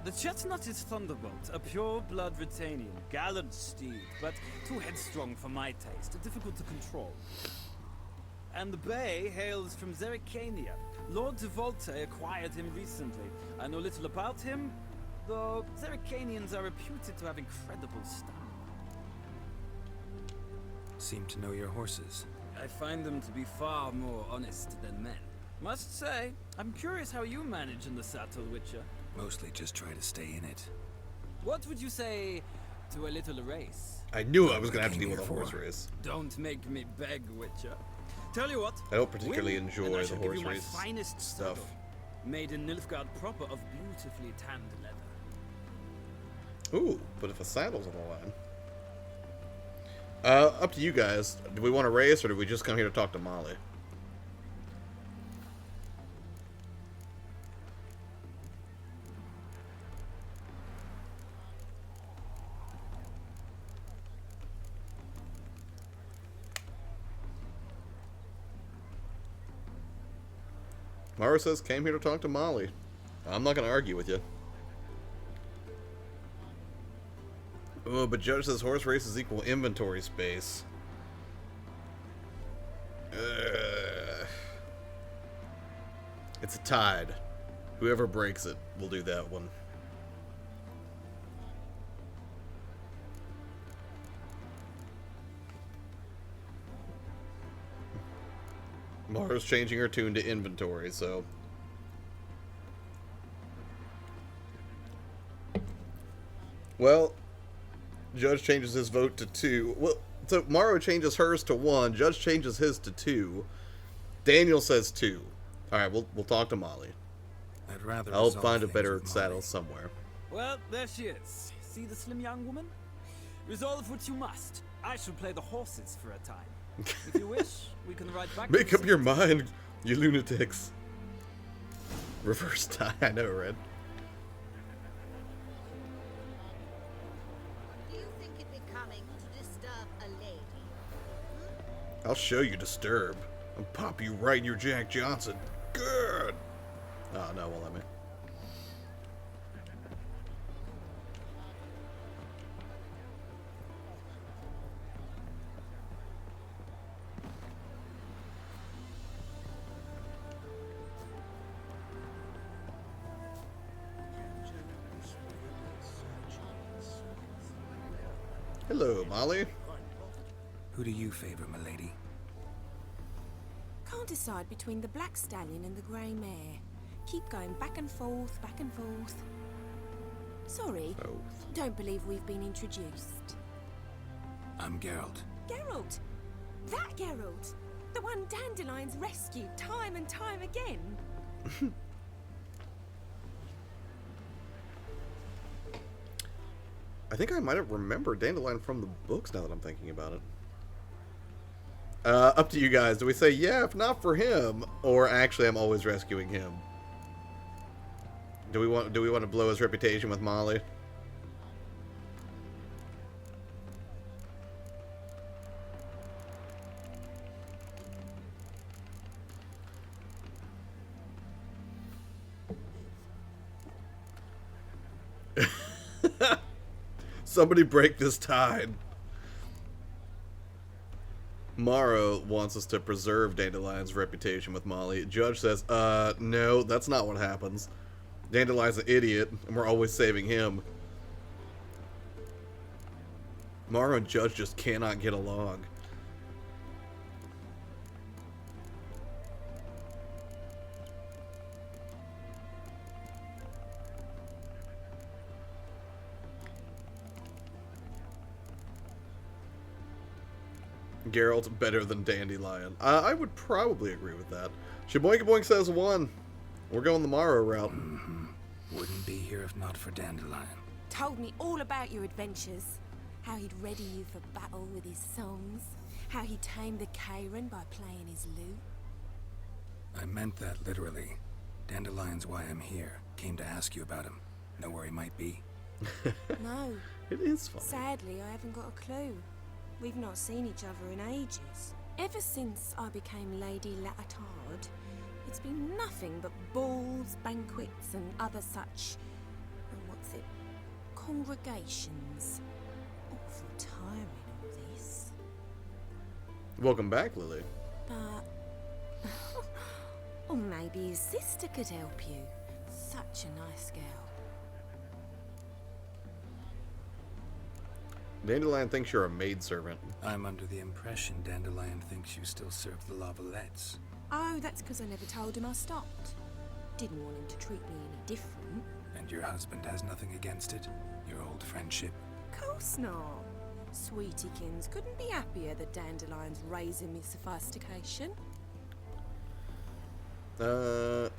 The Chestnut is Thunderbolt, a pure-blood Retanian, gallant steed, but too headstrong for my taste, difficult to control. And the Bay hails from Zerrikania. Lord de Volte acquired him recently. I know little about him, though Zerrikanians are reputed to have incredible stamina. Seem to know your horses. I find them to be far more honest than men. Must say, I'm curious how you manage in the saddle, Witcher. Mostly just try to stay in it. What would you say to a little race? I knew I was going to have to deal with a horse race. Don't make me beg, Witcher. Tell you what, I don't particularly win, enjoy and I the shall horse give you race my finest stuff. saddle, made in Nilfgaard proper of beautifully tanned leather. Ooh, but if a saddle's on the line. Up to you guys. Do we want to race, or do we just come here to talk to Molly? Mara says, came here to talk to Molly. I'm not going to argue with you. Oh, but Judge says horse races equal inventory space. It's a tide. Whoever breaks it will do that one. Mara's changing her tune to inventory, so... Well, Judge changes his vote to 2. Well, so Morrow changes hers to 1. Judge changes his to 2. Daniel says 2. Alright, we'll talk to Molly. I'd rather I'll resolve find a things better with saddle Molly. somewhere. Well, there she is. See the slim young woman? Resolve what you must. I shall play the horses for a time. If you wish, we can ride back. Make up your mind, you lunatics. Reverse tie, I know, Red. Do you think it'd be coming to disturb a lady? I'll show you disturb. I'll pop you right in your Jack Johnson. Good. Oh, no, won't let me. Hello, Molly. Who do you favor, milady? Can't decide between the black stallion and the grey mare. Keep going back and forth, back and forth. Sorry, don't believe we've been introduced. I'm Geralt. Geralt! That Geralt! The one Dandelion's rescued time and time again. I think I might have remembered Dandelion from the books now that I'm thinking about it. Up to you guys. Do we say, yeah, if not for him, or actually I'm always rescuing him? Do we want to blow his reputation with Molly? Somebody break this tide. Morrow wants us to preserve Dandelion's reputation with Molly. Judge says, no, that's not what happens. Dandelion's an idiot, and we're always saving him. Morrow and Judge just cannot get along. Geralt better than Dandelion. I would probably agree with that. Shaboinka Boink says 1. We're going the Morrow route. Wouldn't be here if not for Dandelion. Told me all about your adventures. How he'd ready you for battle with his songs. How he tamed the Karen by playing his lute. I meant that literally. Dandelion's why I'm here. Came to ask you about him. Know where he might be? No. It is funny. Sadly, I haven't got a clue. We've not seen each other in ages. Ever since I became Lady Latard, it's been nothing but balls, banquets, and other such... what's it? Congregations. Awful tiring, all this. Welcome back, Lily. But... or maybe his sister could help you. Such a nice girl. Dandelion thinks you're a maidservant. I'm under the impression Dandelion thinks you still serve the Lavalettes. Oh, that's because I never told him I stopped. Didn't want him to treat me any different. And your husband has nothing against it? Your old friendship? Course not. Sweetiekins couldn't be happier that Dandelion's raising me sophistication. 1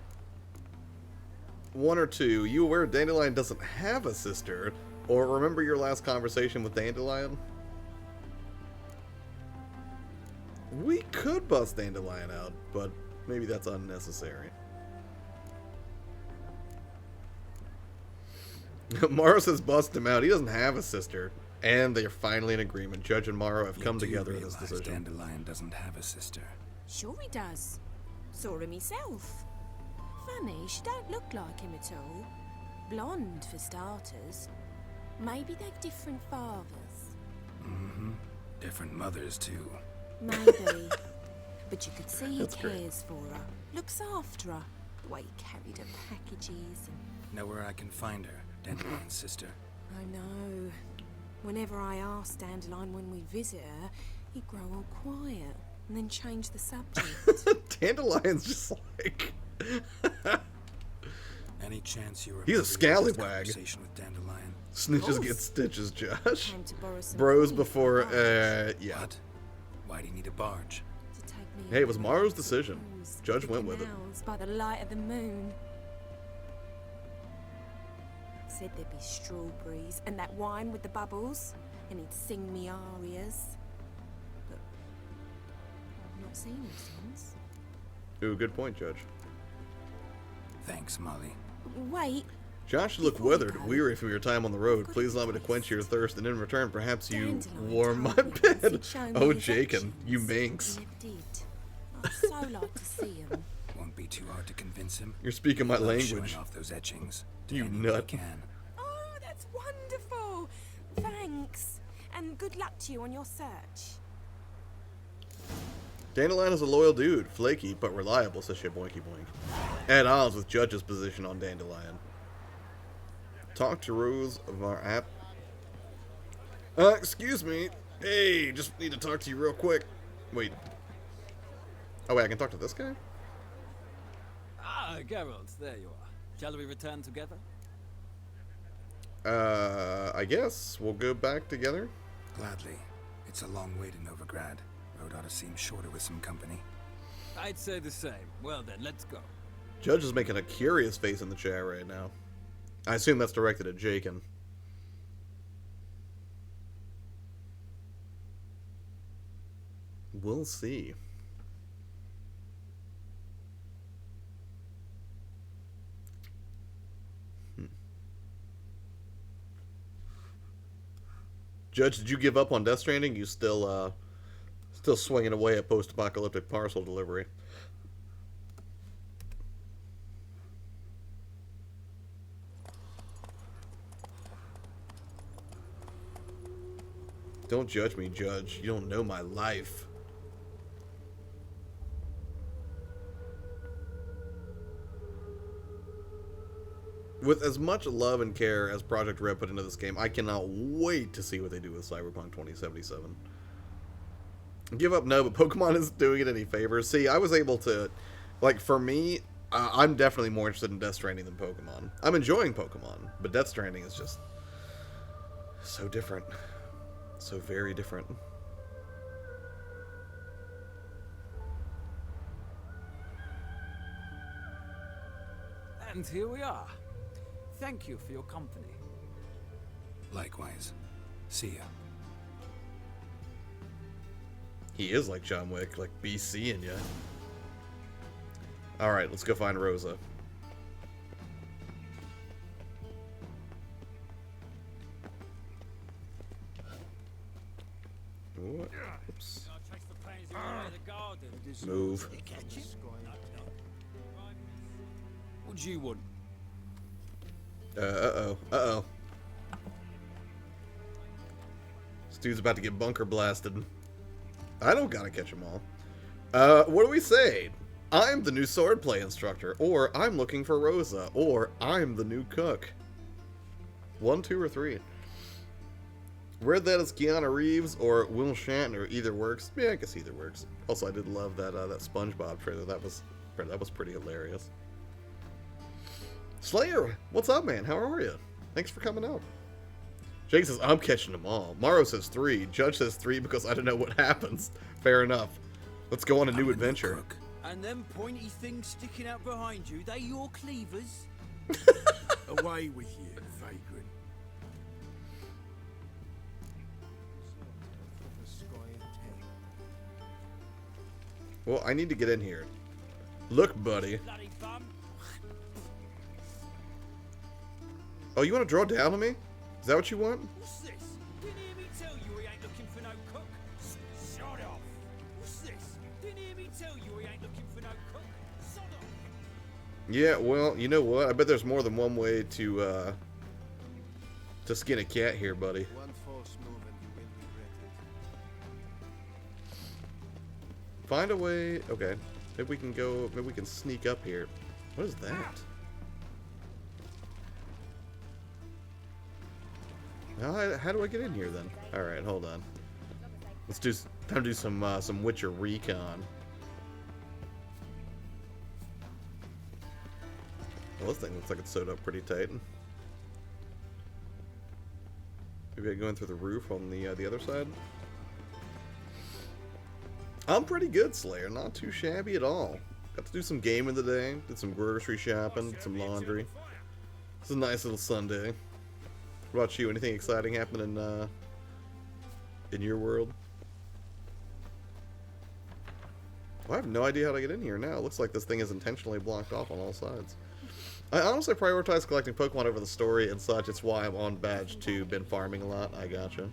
or 2. You aware Dandelion doesn't have a sister? Or remember your last conversation with Dandelion? We could bust Dandelion out, but maybe that's unnecessary. Morrow says bust him out. He doesn't have a sister. And they're finally in agreement. Judge and Morrow have come together in this decision. Dandelion doesn't have a sister. Sure he does. Saw her myself. Funny, she don't look like him at all. Blonde, for starters. Maybe they've different fathers. Different mothers, too. Maybe. But you could see he That's cares great. for her. Looks after her. The way he carried her packages and... Know where I can find her, Dandelion's sister? I know. Whenever I ask Dandelion when we visit her, he'd grow all quiet and then change the subject. Dandelions just like... Any chance you were... He's a scallywag. Conversation with Dandelion. Snitches get stitches, Josh. Time to borrow some Bros coin before, for a barge. yeah. What? Why do you need a barge? To take me Hey, it was out Morrow's to the decision. hills, Judge to the went with it. canals by the light of the moon. Said there'd be strawberries and that wine with the bubbles, and he'd sing me arias. But I've not seen him since. Ooh, good point, Judge. Thanks, Molly. Wait. Josh, you look weathered, weary from your time on the road. Please allow me to quench your thirst, and in return, perhaps you warm my bed. Oh, Jakin, you minx. Never did. I'd so like to see him. Won't be too hard to convince him. You're speaking my Love language. Showing off those etchings. You Anyone nut. Can. Oh, that's wonderful. Thanks. And good luck to you on your search. Dandelion is a loyal dude, flaky but reliable, says Shaboinky Boink. At odds with Judge's position on Dandelion. Talk to Rose of our app. Excuse me. Hey, just need to talk to you real quick. Wait. Oh, wait, I can talk to this guy? Ah, Geralt, there you are. Shall we return together? I guess. We'll go back together. Gladly. It's a long way to Novigrad. Road ought to seem shorter with some company. I'd say the same. Well then, let's go. Judge is making a curious face in the chat right now. I assume that's directed at Jakin. We'll see. Judge, did you give up on Death Stranding? You still swinging away at post-apocalyptic parcel delivery? Don't judge me, Judge. You don't know my life. With as much love and care as Project Red put into this game, I cannot wait to see what they do with Cyberpunk 2077. Give up, no, but Pokemon isn't doing it any favors. See, I was able to... Like, for me, I'm definitely more interested in Death Stranding than Pokemon. I'm enjoying Pokemon, but Death Stranding is just... so different. So very different. And here we are. Thank you for your company. Likewise. See ya. He is like John Wick, like BC in ya. Alright, let's go find Rosa. What? Oops. Move. What do you want? Uh-oh. Uh-oh. This dude's about to get bunker blasted. I don't gotta catch them all. What do we say? I'm the new swordplay instructor, or I'm looking for Rosa, or I'm the new cook. 1, 2, or 3. Read that as Keanu Reeves or Will Shatner. Either works. Yeah, I guess either works. Also, I did love that that SpongeBob trailer. That was pretty hilarious. Slayer, what's up, man? How are you? Thanks for coming out. Jake says, I'm catching them all. Morrow says 3. Judge says 3 because I don't know what happens. Fair enough. Let's go on a new adventure. And them pointy things sticking out behind you, they your cleavers? Away with you, vagrant. Well, I need to get in here. Look, buddy. Oh, you want to draw down on me? Is that what you want? What's this? Didn't hear me tell you he ain't looking for no cook? Shut off. What's this? Didn't hear me tell you he ain't looking for no cook? Shut off. Yeah, well, you know what? I bet there's more than one way to skin a cat here, buddy. One false move and you will regret it. Find a way. Okay. Maybe we can go. Maybe we can sneak up here. What is that? How do I get in here then? All right, hold on. Let's do time to do some Witcher recon. Well, this thing looks like it's sewed up pretty tight. Maybe I go in through the roof on the other side. I'm pretty good, Slayer. Not too shabby at all. Got to do some gaming today. Did some grocery shopping. Did some laundry. It's a nice little Sunday. What about you? Anything exciting happening in your world? Well, I have no idea how to get in here now. It looks like this thing is intentionally blocked off on all sides. I honestly prioritize collecting Pokemon over the story and such. It's why I'm on badge 2. Been farming a lot. I gotcha.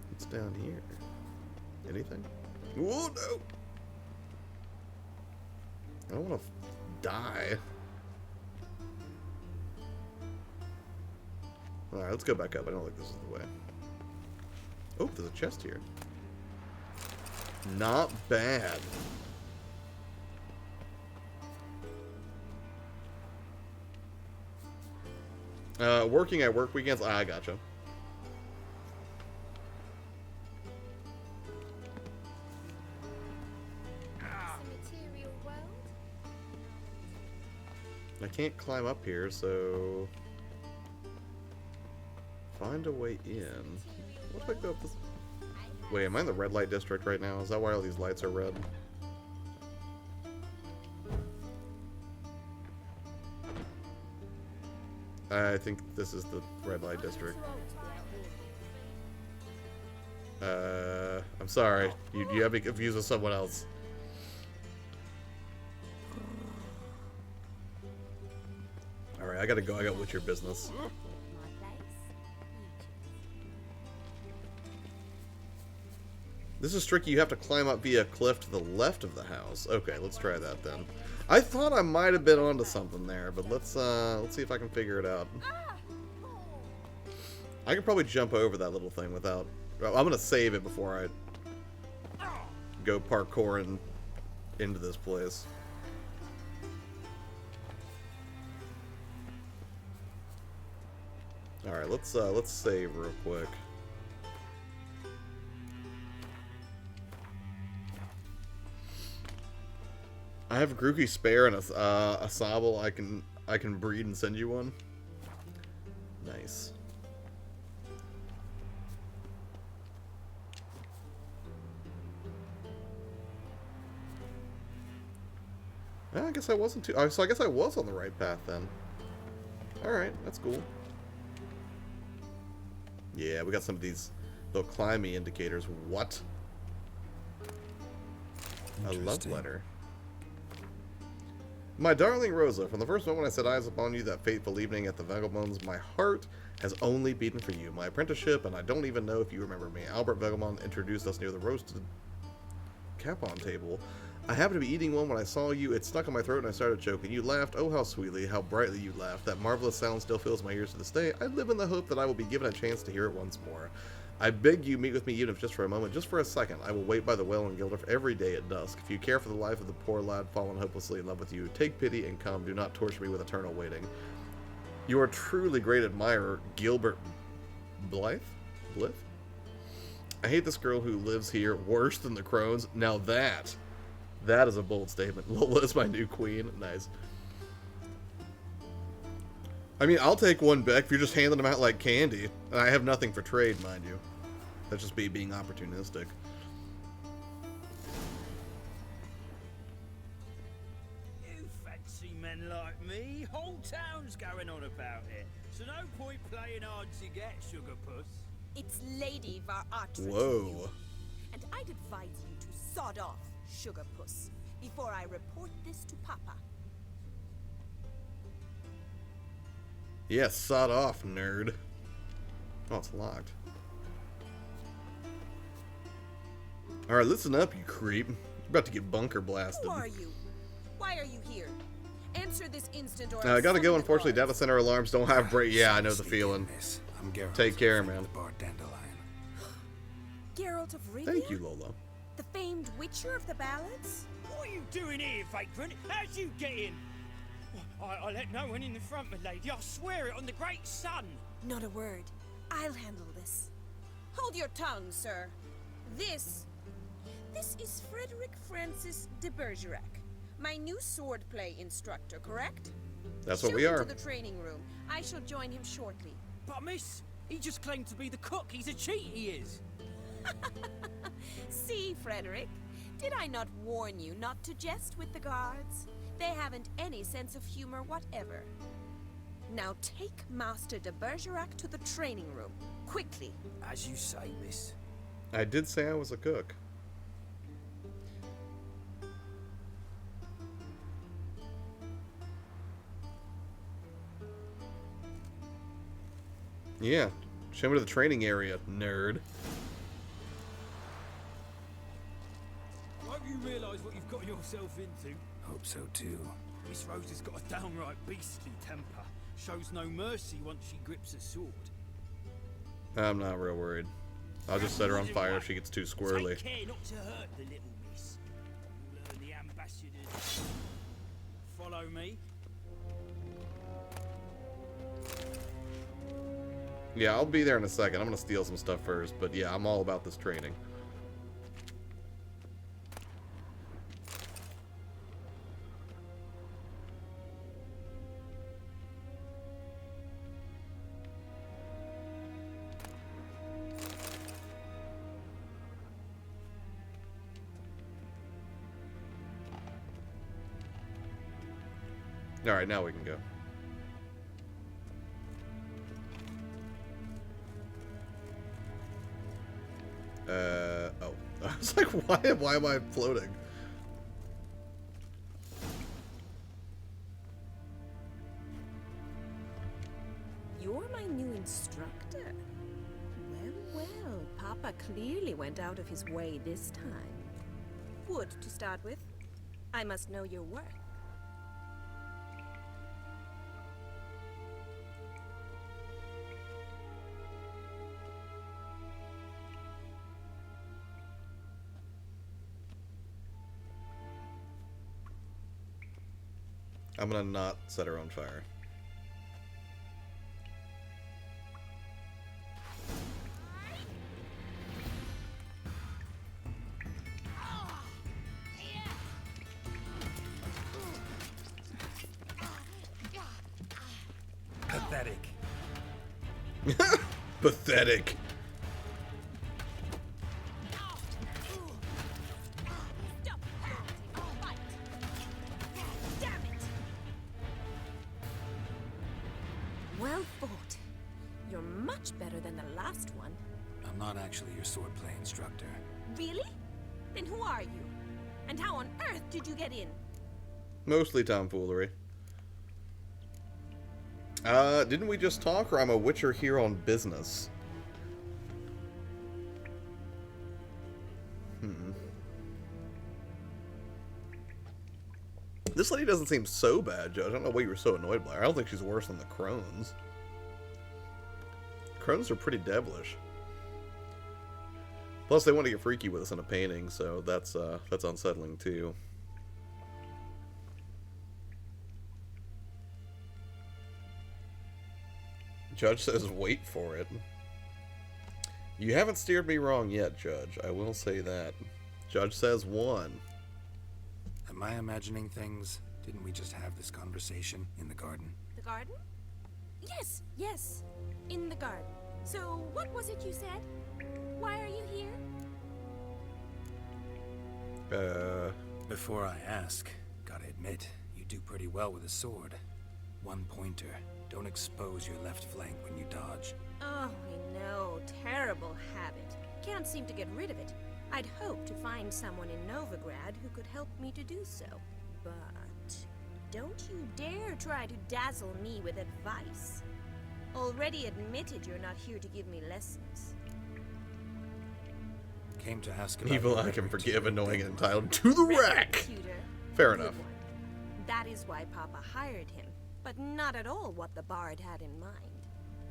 What's down here? Anything? Whoa, no! I don't want to die. Alright, let's go back up. I don't think this is the way. Oh, there's a chest here. Not bad. Working at work weekends. I gotcha. I can't climb up here, so find a way in. What if I go up this? Wait, am I in the red light district right now? Is that why all these lights are red? I think this is the red light district. I'm sorry. You have me confused with someone else. Alright, I gotta go. I got Witcher business. This is tricky. You have to climb up via a cliff to the left of the house. Okay, let's try that then. I thought I might have been onto something there, but let's see if I can figure it out. I can probably jump over that little thing without... I'm gonna save it before I go parkouring into this place. Alright, let's save real quick. I have a Grookey spare and a Sobble. I can breed and send you one. Nice. I guess I wasn't too... so I guess I was on the right path then. Alright, that's cool. Yeah, we got some of these little climby indicators. What? A love letter. My darling Rosa, from the first moment I set eyes upon you that fateful evening at the Vagabonds, my heart has only beaten for you. My apprenticeship, and I don't even know if you remember me. Albert Vagabond introduced us near the roasted capon table. I happened to be eating one when I saw you. It stuck in my throat and I started choking. You laughed. Oh, how sweetly, how brightly you laughed. That marvelous sound still fills my ears to this day. I live in the hope that I will be given a chance to hear it once more. I beg you, meet with me even if just for a moment, just for a second. I will wait by the well in Gildorf every day at dusk. If you care for the life of the poor lad fallen hopelessly in love with you, take pity and come. Do not torture me with eternal waiting. Your truly great admirer, Gilbert Blythe? Blith? I hate this girl who lives here worse than the crones. Now that is a bold statement. Lola is my new queen. Nice. I mean, I'll take one back if you're just handing them out like candy. And I have nothing for trade, mind you. That's just me being opportunistic. You fancy men like me? Whole town's going on about it. So no point playing hard to get, sugar puss. It's Lady Var-Atra. Whoa. And I'd advise you to sod off, sugar puss, before I report this to Papa. Yeah, sod off, nerd. Oh, it's locked. Alright, listen up, you creep. You're about to get bunker blasted. Who are you? Why are you here? Answer this instant or I gotta go, unfortunately. Data center alarms don't have break. Yeah, I know the feeling. I'm Geralt. Take care, man. Geralt of Rivia? Thank you, Lola. The famed Witcher of the ballads? What are you doing here, vagrant? How'd you get in? I let no one in the front, my lady. I swear it on the great sun. Not a word. I'll handle this. Hold your tongue, sir. This is Frederick Francis de Bergerac, my new swordplay instructor, correct? That's what Show we him are. to the training room. I shall join him shortly. But miss, he just claimed to be the cook. He's a cheat, he is. See, Frederick, did I not warn you not to jest with the guards? They haven't any sense of humor whatever. Now take Master de Bergerac to the training room, quickly. As you say, miss. I did say I was a cook. Yeah, show me to the training area, nerd. Hope you realise what you've got yourself into. Hope so too. Miss Rose has got a downright beastly temper. Shows no mercy once she grips a sword. I'm not real worried. I'll just set her on fire if she gets too squirrely. Take care not to hurt the little miss. You'll learn the ambassadors. Follow me. Yeah, I'll be there in a second. I'm gonna steal some stuff first, but yeah, I'm all about this training. Alright, now we can go. Oh. I was like, why am I floating? You're my new instructor. Well, Papa clearly went out of his way this time. Wood, to start with. I must know your work. I'm gonna not set her on fire. Pathetic. Pathetic. Well fought. You're much better than the last one. I'm not actually your swordplay instructor. Really? Then who are you? And how on earth did you get in? Mostly tomfoolery. Didn't we just talk, or I'm a witcher here on business? This lady doesn't seem so bad, Judge. I don't know why you were so annoyed by her. I don't think she's worse than the crones. Crones are pretty devilish. Plus, they want to get freaky with us in a painting, so that's unsettling too. Judge says, wait for it. You haven't steered me wrong yet, Judge. I will say that. Judge says 1. Am I imagining things? Didn't we just have this conversation in the garden? The garden? Yes, yes. In the garden. So, what was it you said? Why are you here? Before I ask, gotta admit, you do pretty well with a sword. One pointer. Don't expose your left flank when you dodge. Oh, I know. Terrible habit. Can't seem to get rid of it. I'd hoped to find someone in Novigrad who could help me to do so. But don't you dare try to dazzle me with advice. Already admitted you're not here to give me lessons. Came to ask about Evil I can forgive, annoying and entitled to the rack. Fair enough. That is why Papa hired him, but not at all what the bard had in mind.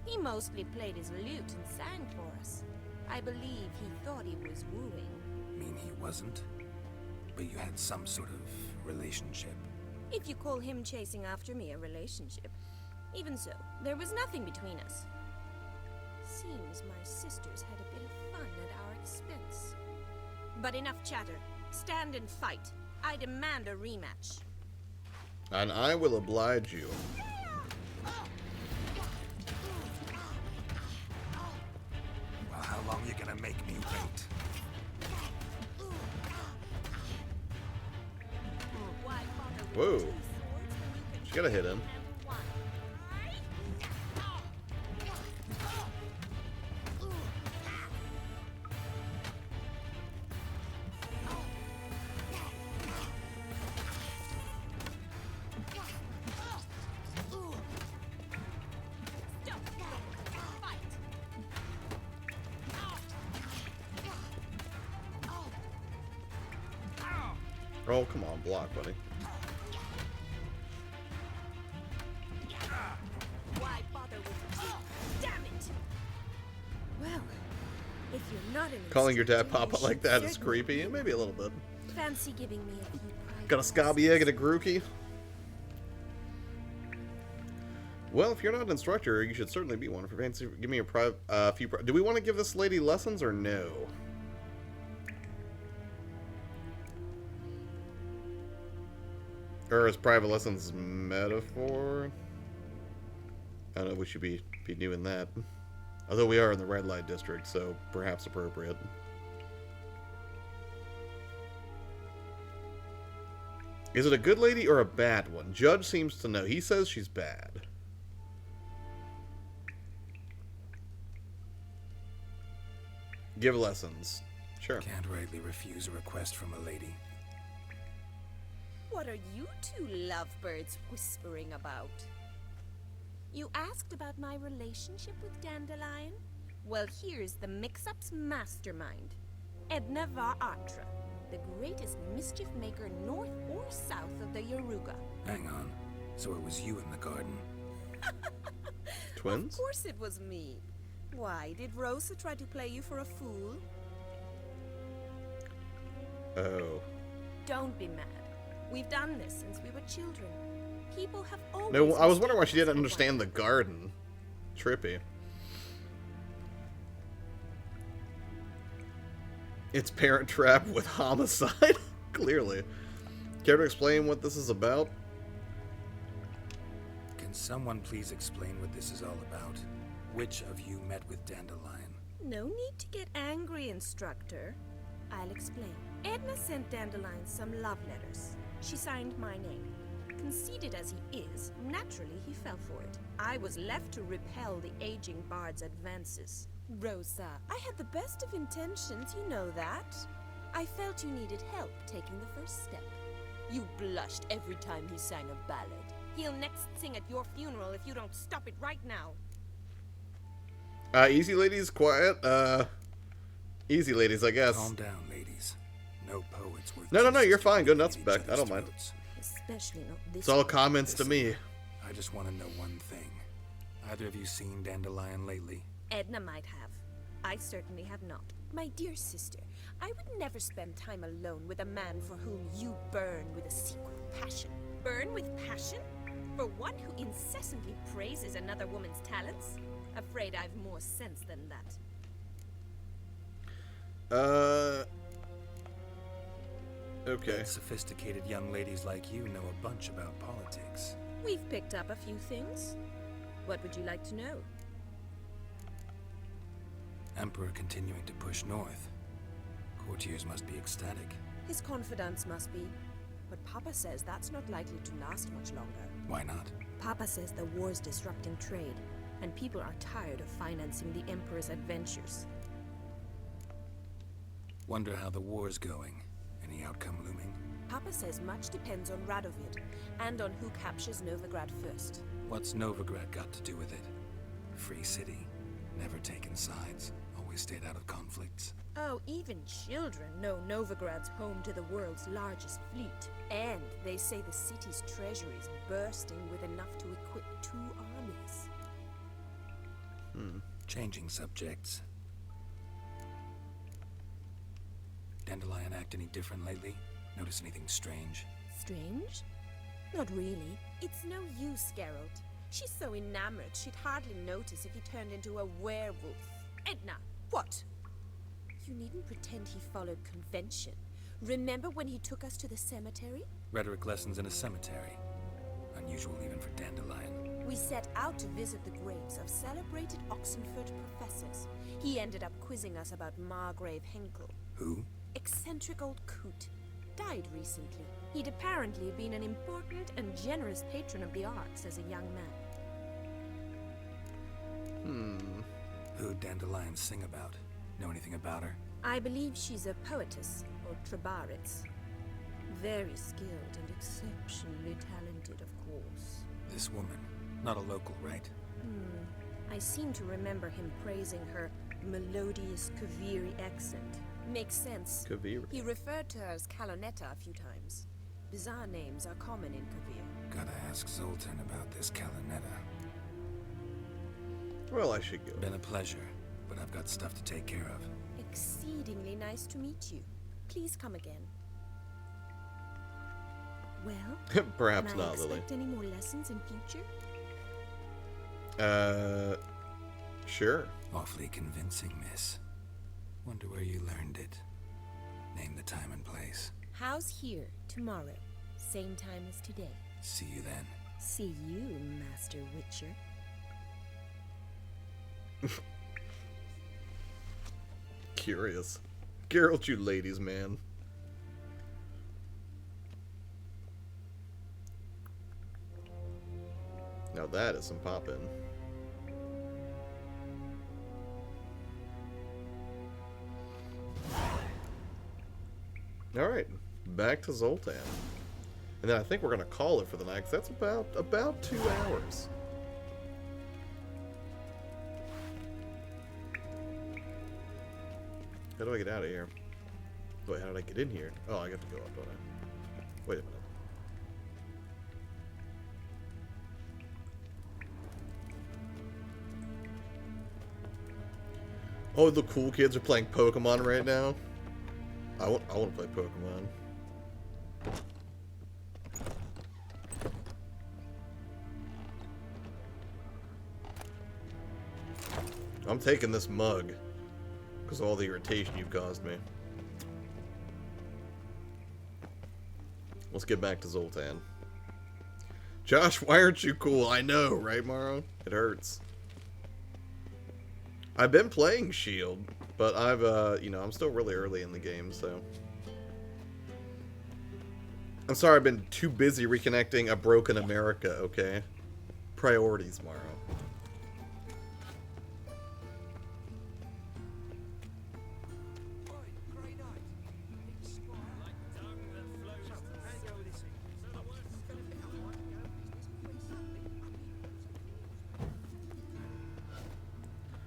He mostly played his lute and sang for us. I believe he thought he was wooing. Mean he wasn't? But you had some sort of relationship. If you call him chasing after me a relationship. Even so, there was nothing between us. Seems my sisters had a bit of fun at our expense. But enough chatter. Stand and fight. I demand a rematch. And I will oblige you. Well, how long are you gonna make me wait? Whoa. She gotta hit him. Oh, come on, block, buddy. Why bother with you? Damn it! Well, if you're not in Calling your dad Papa like that is creepy. Maybe a little bit. Fancy giving me a few private Got a scabby egg and a Grookey? Well, if you're not an instructor, you should certainly be one. For fancy, give me a few. Do we want to give this lady lessons or no? Or is private lessons metaphor? I don't know if we should be doing that. Although we are in the red light district, so perhaps appropriate. Is it a good lady or a bad one? Judge seems to know. He says she's bad. Give lessons. Sure. Can't rightly refuse a request from a lady. What are you two lovebirds whispering about? You asked about my relationship with Dandelion? Well, here's the mix-up's mastermind. Edna var Atra, the greatest mischief maker north or south of the Yaruga. Hang on. So it was you in the garden? Twins? Of course it was me. Why, did Rosa try to play you for a fool? Oh. Don't be mad. We've done this since we were children. People have always... No, I was wondering why she didn't understand the garden. Trippy. It's Parent Trap with homicide? Clearly. Care to explain what this is about? Can someone please explain what this is all about? Which of you met with Dandelion? No need to get angry, instructor. I'll explain. Edna sent Dandelion some love letters. She signed my name. conceited as he is, naturally he fell for it. I was left to repel the aging bard's advances. Rosa, I had the best of intentions, you know that. I felt you needed help taking the first step. You blushed every time he sang a ballad. He'll next sing at your funeral if you don't stop it right now. Easy ladies, quiet. Easy ladies, I guess. Calm down, ladies. No poets worth... No, you're fine. Go nuts, Beck. I don't mind. Especially not this. It's all comments to me. I just want to know one thing. Either of you seen Dandelion lately? Edna might have. I certainly have not. My dear sister, I would never spend time alone with a man for whom you burn with a secret passion. Burn with passion? For one who incessantly praises another woman's talents? Afraid I've more sense than that. Okay. But sophisticated young ladies like you know a bunch about politics. We've picked up a few things. What would you like to know? Emperor continuing to push north. Courtiers must be ecstatic. His confidants must be. But Papa says that's not likely to last much longer. Why not? Papa says the war's disrupting trade, and people are tired of financing the Emperor's adventures. Wonder how the war's going. Any outcome looming? Papa says much depends on Radovid, and on who captures Novigrad first. What's Novigrad got to do with it? Free city. Never taken sides. Always stayed out of conflicts. Oh, even children know Novigrad's home to the world's largest fleet. And they say the city's treasury is bursting with enough to equip 2 armies. Changing subjects. Dandelion act any different lately? Notice anything strange? Strange? Not really. It's no use, Geralt. She's so enamored she'd hardly notice if he turned into a werewolf. Edna, what? You needn't pretend he followed convention. Remember when he took us to the cemetery? Rhetoric lessons in a cemetery. Unusual even for Dandelion. We set out to visit the graves of celebrated Oxenford professors. He ended up quizzing us about Margrave Henkel. Who? Eccentric old coot. Died recently. He'd apparently been an important and generous patron of the arts as a young man. Who'd Dandelion sing about? Know anything about her? I believe she's a poetess, or trebaritz. Very skilled and exceptionally talented, of course. This woman. Not a local, right? I seem to remember him praising her melodious Kaviri accent. Makes sense. Kaviri. He referred to her as Kalonetta a few times. Bizarre names are common in Kavir. Gotta ask Zoltan about this Kalonetta. Well, I should go. Been a pleasure, but I've got stuff to take care of. Exceedingly nice to meet you. Please come again. Well, Perhaps can I not, Lily. expect any more lessons in future? Sure. Awfully convincing, miss. Wonder where you learned it. Name the time and place. How's here tomorrow? Same time as today. See you then. See you, Master Witcher. Curious. Geralt, you ladies, man. Now that is some poppin'. Alright, back to Zoltan. And then I think we're gonna call it for the night, 'cause that's about 2 hours. How do I get out of here? Wait, how did I get in here? Oh, I got to go up, don't I? Wait a minute. Oh, the cool kids are playing Pokemon right now? I want to play Pokemon. I'm taking this mug because of all the irritation you've caused me. Let's get back to Zoltan. Josh, why aren't you cool? I know, right, Morrow? It hurts. I've been playing Shield, but I've, you know, I'm still really early in the game, so. I'm sorry, I've been too busy reconnecting a broken America, okay? Priorities, Morrow.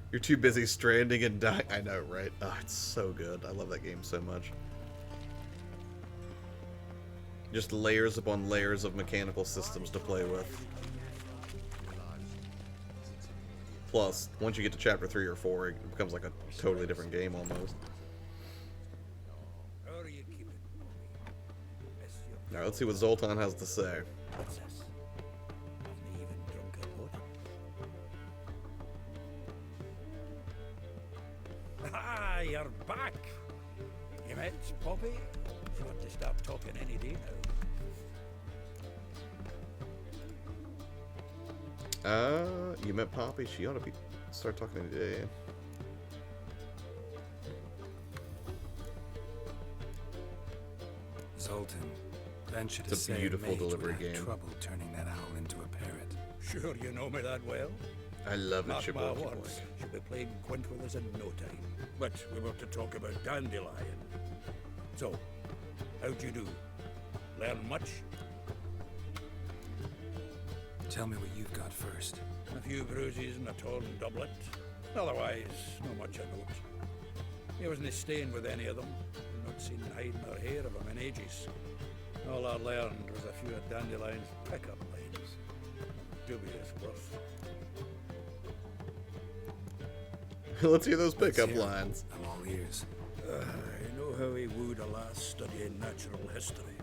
You're too busy stranding and dying. I know, right? Oh, it's so good. I love that game so much. Just layers upon layers of mechanical systems to play with. Plus, once you get to chapter 3 or 4, it becomes like a totally different game almost. Alright, let's see what Zoltan has to say. Ah, you're back. You met Poppy? She ought to stop talking any day now. You met Poppy? She ought to start talking today. Zoltan, venture to It's a say beautiful mage would delivery have game. trouble turning that owl into a parrot. Sure you know me that well? I love it, Not my Chibuki boy. words. She'll be playing quint with us in no time. But we were to talk about Dandelion. So, how'd you do? Learn much? Tell me what you've got first. A few bruises and a torn doublet. Otherwise, not much of note. He wasn't staying with any of them. Not seen hide nor hair of him in ages. All I learned was a few of Dandelion's pickup lines. Dubious worth. Let's hear those pickup lines. I'm all ears. I know how he wooed a lass studying natural history.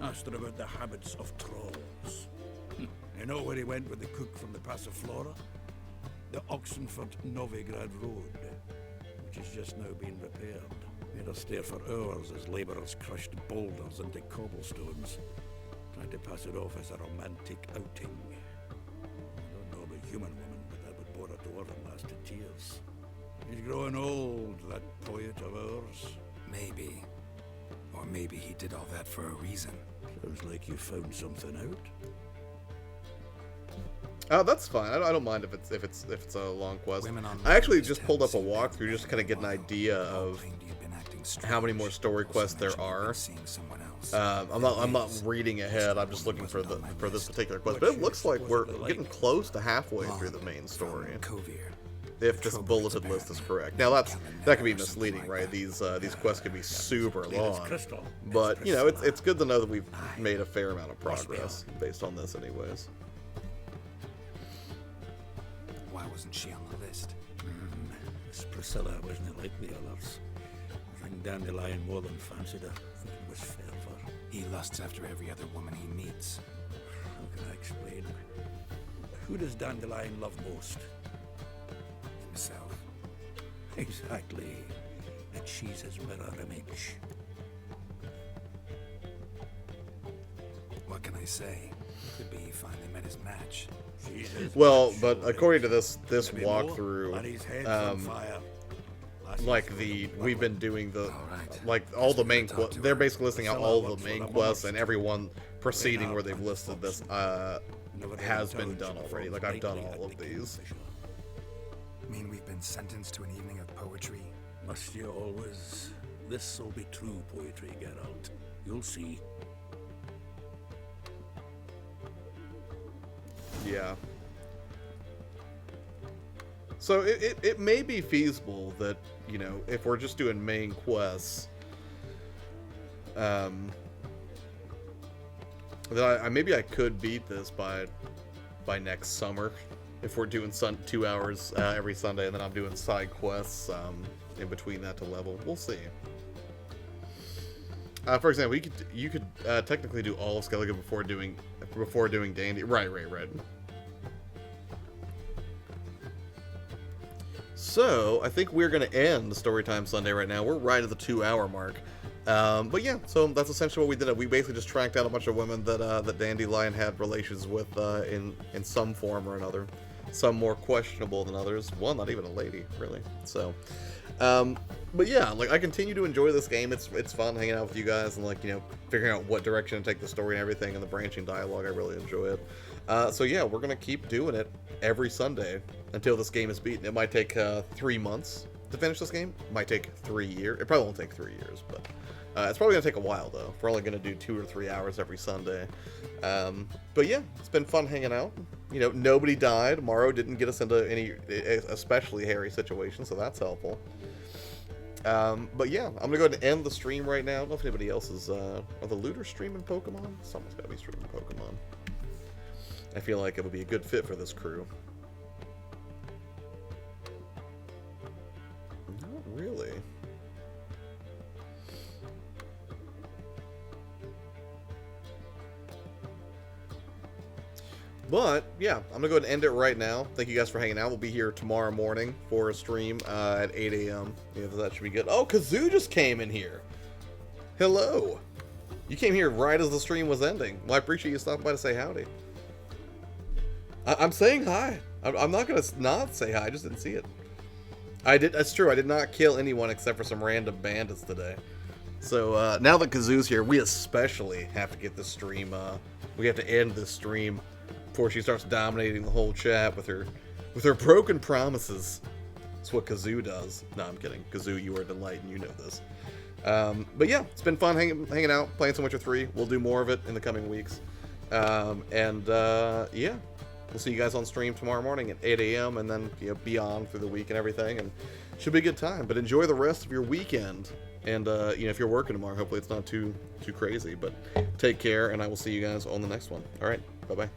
Asked her about the habits of trolls. You know where he went with the cook from the Passiflora? The Oxenford-Novigrad Road, which has just now been repaired. Made us stare for hours as labourers crushed boulders into cobblestones, trying to pass it off as a romantic outing. I don't know about human woman, but that would bore a dwarven lass to tears. He's growing old, that poet of ours. Maybe. Or maybe he did all that for a reason. Sounds like you found something out. That's fine. I don't mind if it's a long quest. I actually just pulled up a walkthrough just to kind of get an idea of how many more story quests there are. I'm not reading ahead. I'm just looking for this particular quest. But it looks like we're getting close to halfway through the main story. If this bulleted list is correct. Now that can be misleading, right? These quests can be super long. But you know, it's good to know that we've made a fair amount of progress based on this, anyways. Why wasn't she on the list? Miss Priscilla wasn't like the others. I think Dandelion more than fancied her. I think it was fervour. He lusts after every other woman he meets. How can I explain? Who does Dandelion love most? Himself. Exactly. And she's his mirror image. What can I say? Could be he finally met his match. Well, but according to this walkthrough, like we've been doing the like all the main they're basically listing out all the main quests, and everyone proceeding where they've listed this has been done already. Like I've done all of these. Mean we've been sentenced to an evening of poetry? Must you always? This'll be true poetry, Geralt. You'll see. Yeah. So it may be feasible that, you know, if we're just doing main quests, that maybe I could beat this by next summer if we're doing 2 hours every Sunday, and then I'm doing side quests in between that to level. We'll see. For example, you could technically do all of Skellige before doing Dandy. Right. So I think we're gonna end the Storytime Sunday right now. We're right at the 2-hour mark. But yeah, so that's essentially what we did. We basically just tracked down a bunch of women that Dandelion had relations with in some form or another. some more questionable than others. One, not even a lady, really. So, but yeah, like I continue to enjoy this game. It's fun hanging out with you guys and like, you know, figuring out what direction to take the story and everything, and the branching dialogue. I really enjoy it. So yeah, we're gonna keep doing it every Sunday until this game is beaten. It might take 3 months to finish this game. It might take 3 years. It probably won't take 3 years, but it's probably gonna take a while though. We're only gonna do 2 or 3 hours every Sunday. But yeah, it's been fun hanging out. You know, nobody died. Morrow didn't get us into any especially hairy situations, so that's helpful. But yeah, I'm gonna go ahead and end the stream right now. I don't know if anybody else is, are the looters streaming Pokemon? Someone's gotta be streaming Pokemon. I feel like it would be a good fit for this crew. Not really. But, yeah, I'm going to go ahead and end it right now. Thank you guys for hanging out. We'll be here tomorrow morning for a stream at 8 a.m. Yeah, that should be good. Oh, Kazoo just came in here. Hello. You came here right as the stream was ending. Well, I appreciate you stopping by to say howdy. I'm saying hi. I'm not going to not say hi. I just didn't see it. That's true. I did not kill anyone except for some random bandits today. So, now that Kazoo's here, we especially have to get this stream, we have to end this stream before she starts dominating the whole chat with her broken promises. That's what Kazoo does. No, I'm kidding. Kazoo, you are a delight, and you know this. But yeah, it's been fun hanging out, playing some Witcher 3. We'll do more of it in the coming weeks. Yeah, we'll see you guys on stream tomorrow morning at 8 a.m. and then, you know, beyond through the week and everything. And it should be a good time. But enjoy the rest of your weekend. And you know, if you're working tomorrow, hopefully it's not too crazy. But take care, and I will see you guys on the next one. All right, bye bye.